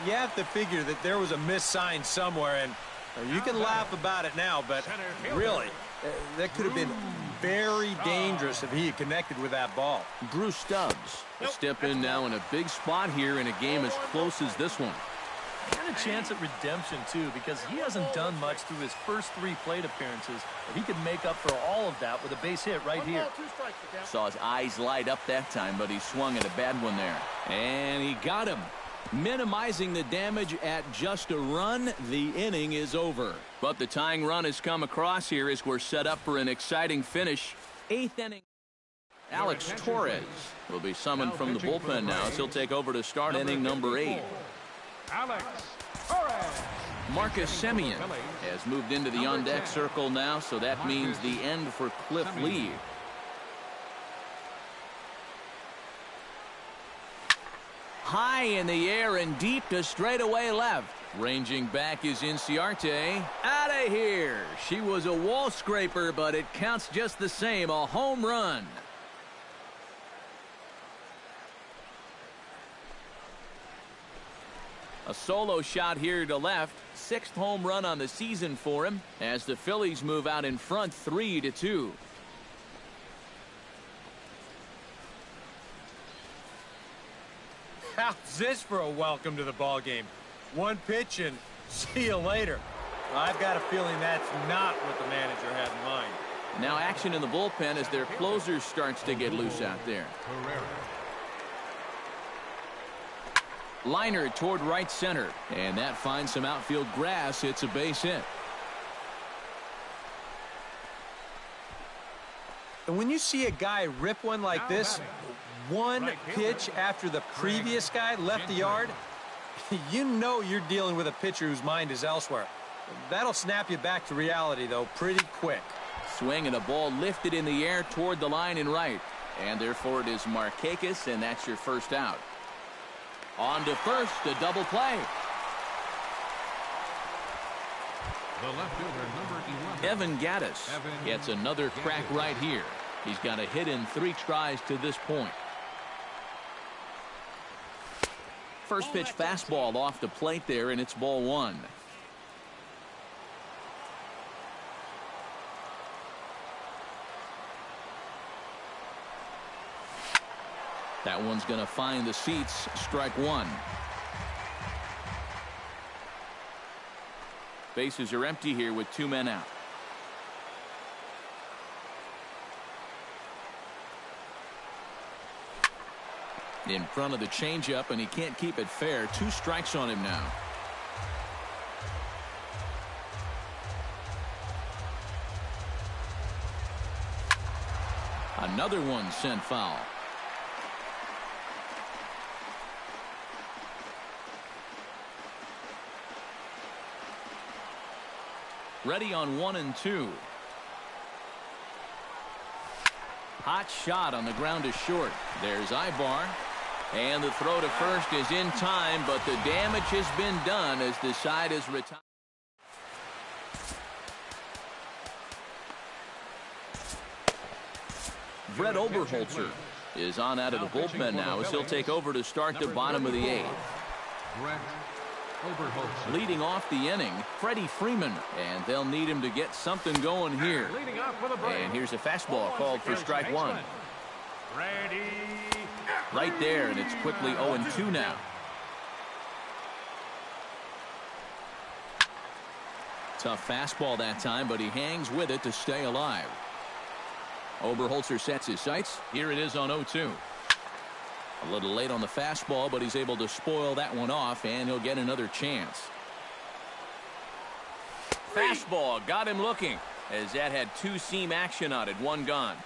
you have to figure that there was a missed sign somewhere, and you can laugh about it now, but really, that could have been very dangerous if he had connected with that ball. Drew Stubbs will step in now in a big spot here in a game as close as this one. Got a chance at redemption, too, because he hasn't done much through his first 3 plate appearances. But he could make up for all of that with a base hit right here. Saw his eyes light up that time, but he swung at a bad one there. And he got him. Minimizing the damage at just a run. The inning is over. But the tying run has come across here as we're set up for an exciting finish. 8th inning. Alex Torres will be summoned from the bullpen now as he'll take over to start inning number 8. Alex Torres. Marcus Semien has moved into the on-deck circle now, so that means the end for Cliff Lee. High in the air and deep to straightaway left. Ranging back is Inciarte. Out of here. She was a wall scraper, but it counts just the same. A home run. A solo shot here to left. 6th home run on the season for him as the Phillies move out in front 3-2. How's this for a welcome to the ball game? One pitch and see you later. I've got a feeling that's not what the manager had in mind. Now action in the bullpen as their closer starts to get loose out there. Liner toward right center, and that finds some outfield grass. It's a base hit. And when you see a guy rip one like this, one pitch after the previous guy left the yard, you know you're dealing with a pitcher whose mind is elsewhere. That'll snap you back to reality, though, pretty quick. Swing and a ball lifted in the air toward the line and right. And therefore it is Markakis, and that's your first out. On to first, a double play. The left fielder, number 11. Evan Gattis gets another crack right here. He's got a hit in 3 tries to this point. First pitch fastball off the plate there, and it's ball 1. That one's going to find the seats. Strike 1. Bases are empty here with 2 men out. In front of the changeup, and he can't keep it fair. 2 strikes on him now. Another one sent foul. Ready on 1 and 2. Hot shot on the ground is short. There's Ibar. And the throw to first is in time, but the damage has been done as the side is retired. Brett Oberholzer is on out of the bullpen now as he'll take over to start the bottom of the 8th. Brett Oberholzer. Leading off the inning, Freddie Freeman, and they'll need him to get something going here. Leading off for the Braves. And here's a fastball called for strike one. Ready. Right there, and it's quickly 0-2 now. Tough fastball that time, but he hangs with it to stay alive. Oberholzer sets his sights. Here it is on 0-2. A little late on the fastball, but he's able to spoil that one off, and he'll get another chance. Fastball got him looking, as that had two-seam action on it, one gone.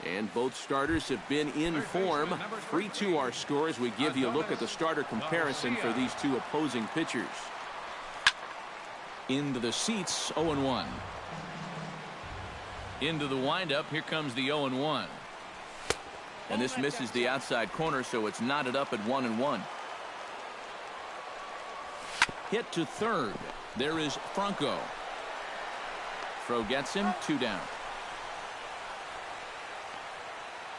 And both starters have been in form. 3-2 our score as we give you a look at the starter comparison for these two opposing pitchers. Into the seats, 0-1. Into the windup, here comes the 0-1. And this misses the outside corner, so it's knotted up at 1-1. Hit to third. There is Franco. Throw gets him, 2 down.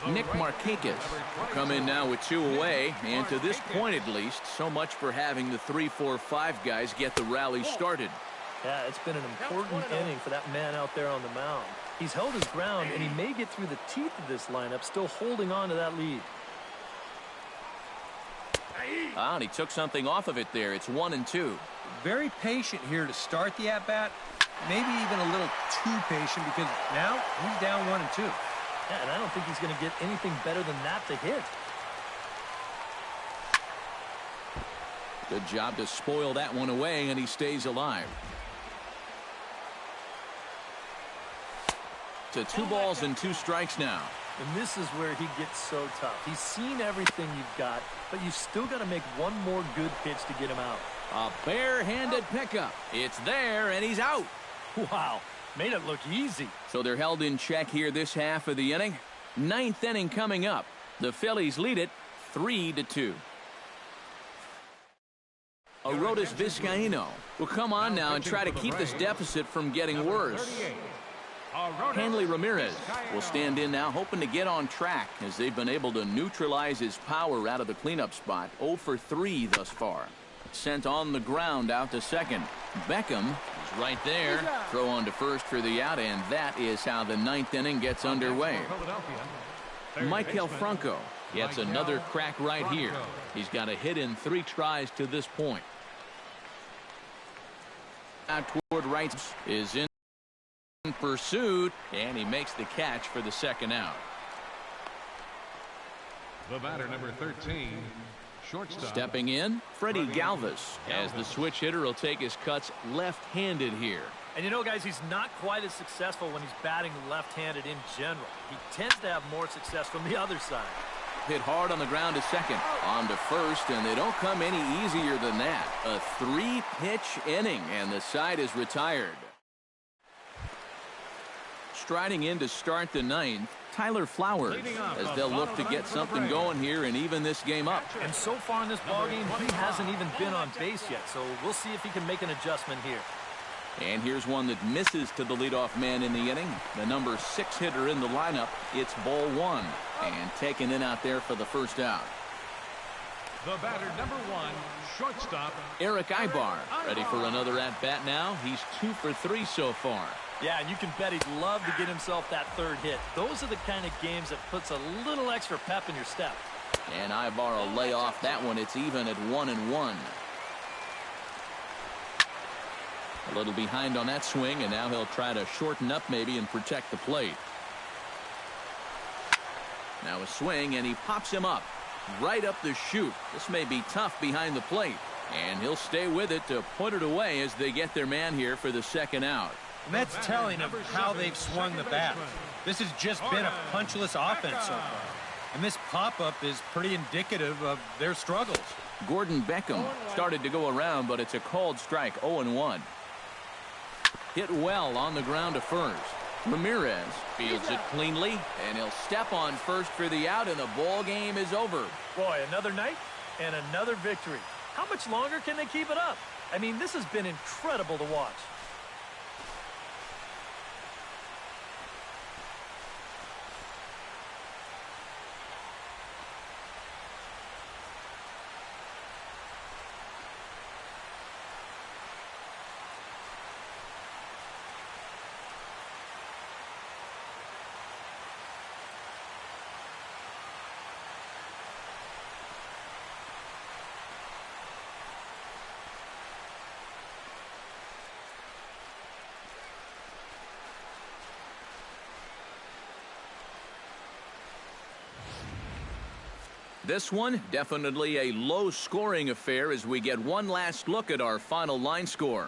Nick Markakis will come in now with 2 away, and to this point at least, so much for having the 3-4-5 guys get the rally started. Yeah, it's been an important inning for that man out there on the mound. He's held his ground, and he may get through the teeth of this lineup, still holding on to that lead. And he took something off of it there. It's 1-2. Very patient here to start the at-bat. Maybe even a little too patient because now he's down 1-2. Yeah, and I don't think he's going to get anything better than that to hit. Good job to spoil that one away, and he stays alive. To 2 balls and 2 strikes now. And this is where he gets so tough. He's seen everything you've got, but you still got to make one more good pitch to get him out. A bare-handed pickup. It's there, and he's out. Wow, made it look easy. So they're held in check here this half of the inning. 9th inning coming up. The Phillies lead it 3-2. Arodys Vizcaíno will come on now and try to keep this deficit from getting worse. Hanley Ramirez will stand in now, hoping to get on track as they've been able to neutralize his power out of the cleanup spot. 0 for 3 thus far. Sent on the ground out to second. Beckham is right there. Throw on to first for the out, and that is how the 9th inning gets underway. Maikel Franco gets another crack right here. He's got a hit in 3 tries to this point. Out toward right is in pursuit, and he makes the catch for the second out. The batter, number 13, shortstop. Stepping in, Freddie Galvis, as the switch hitter will take his cuts left-handed here. And you know, guys, he's not quite as successful when he's batting left-handed in general. He tends to have more success from the other side. Hit hard on the ground to second. On to first, and they don't come any easier than that. A 3-pitch inning, and the side is retired. Striding in to start the 9th, Tyler Flowers, as they'll look to get something going here and even this game up. And so far in this ballgame, he hasn't even been on base yet, so we'll see if he can make an adjustment here. And here's one that misses to the leadoff man in the inning. The number 6 hitter in the lineup. It's ball 1, and taken in out there for the first out. The batter, number 1, shortstop, Eric Ibar, ready for another at-bat now. He's 2 for 3 so far. Yeah, and you can bet he'd love to get himself that 3rd hit. Those are the kind of games that puts a little extra pep in your step. And Ibar will lay off that one. It's even at 1-1. A little behind on that swing, and now he'll try to shorten up maybe and protect the plate. Now a swing, and he pops him up right up the chute. This may be tough behind the plate, and he'll stay with it to put it away as they get their man here for the second out. And that's telling of how they've swung the bat. This has just been a punchless offense so far. And this pop-up is pretty indicative of their struggles. Gordon Beckham started to go around, but it's a called strike, 0-1. Hit well on the ground to first. Ramirez fields it cleanly, and he'll step on first for the out, and the ball game is over. Boy, another night and another victory. How much longer can they keep it up? I mean, this has been incredible to watch. This one, definitely a low-scoring affair as we get one last look at our final line score.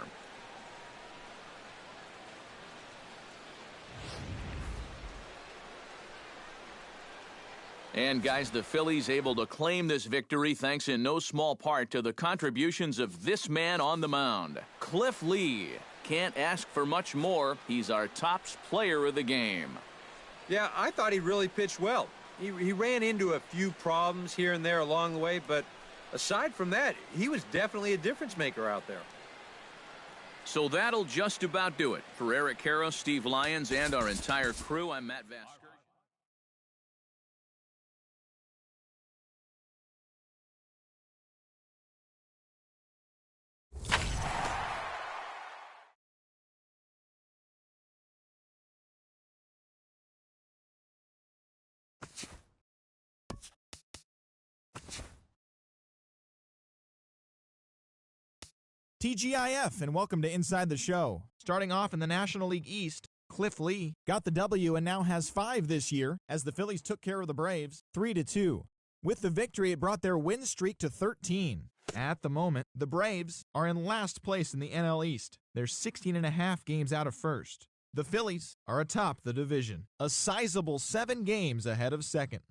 And guys, the Phillies able to claim this victory thanks in no small part to the contributions of this man on the mound, Cliff Lee. Can't ask for much more. He's our top player of the game. Yeah, I thought he really pitched well. He ran into a few problems here and there along the way, but aside from that, he was definitely a difference maker out there. So that'll just about do it. For Eric Karros, Steve Lyons, and our entire crew, I'm Matt Vasker. TGIF, and welcome to Inside the Show. Starting off in the National League East, Cliff Lee got the W and now has 5 this year as the Phillies took care of the Braves 3-2. With the victory, it brought their win streak to 13. At the moment, the Braves are in last place in the NL East. They're 16.5 games out of first. The Phillies are atop the division, a sizable 7 games ahead of second.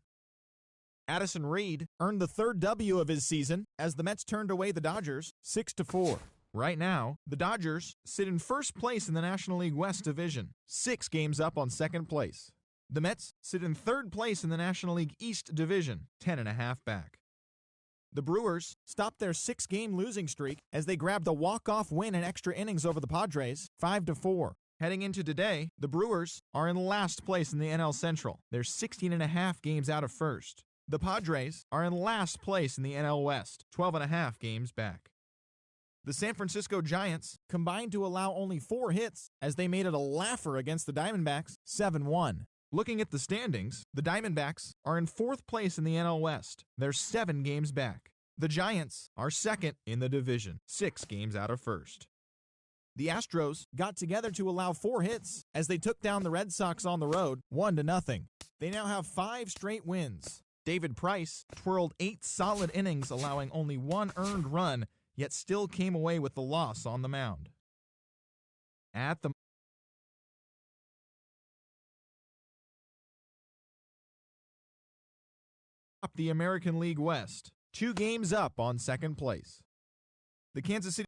Addison Reed earned the 3rd W of his season as the Mets turned away the Dodgers 6-4. Right now, the Dodgers sit in first place in the National League West Division, 6 games up on second place. The Mets sit in 3rd place in the National League East Division, 10.5 back. The Brewers stopped their 6-game losing streak as they grabbed a walk-off win in extra innings over the Padres, 5-4. Heading into today, the Brewers are in last place in the NL Central. They're 16.5 games out of first. The Padres are in last place in the NL West, 12.5 games back. The San Francisco Giants combined to allow only 4 hits as they made it a laugher against the Diamondbacks, 7-1. Looking at the standings, the Diamondbacks are in 4th place in the NL West. They're 7 games back. The Giants are 2nd in the division, 6 games out of first. The Astros got together to allow 4 hits as they took down the Red Sox on the road, 1-0. They now have 5 straight wins. David Price twirled 8 solid innings, allowing only 1 earned run, yet still came away with the loss on the mound. At the American League West, 2 games up on second place. The Kansas City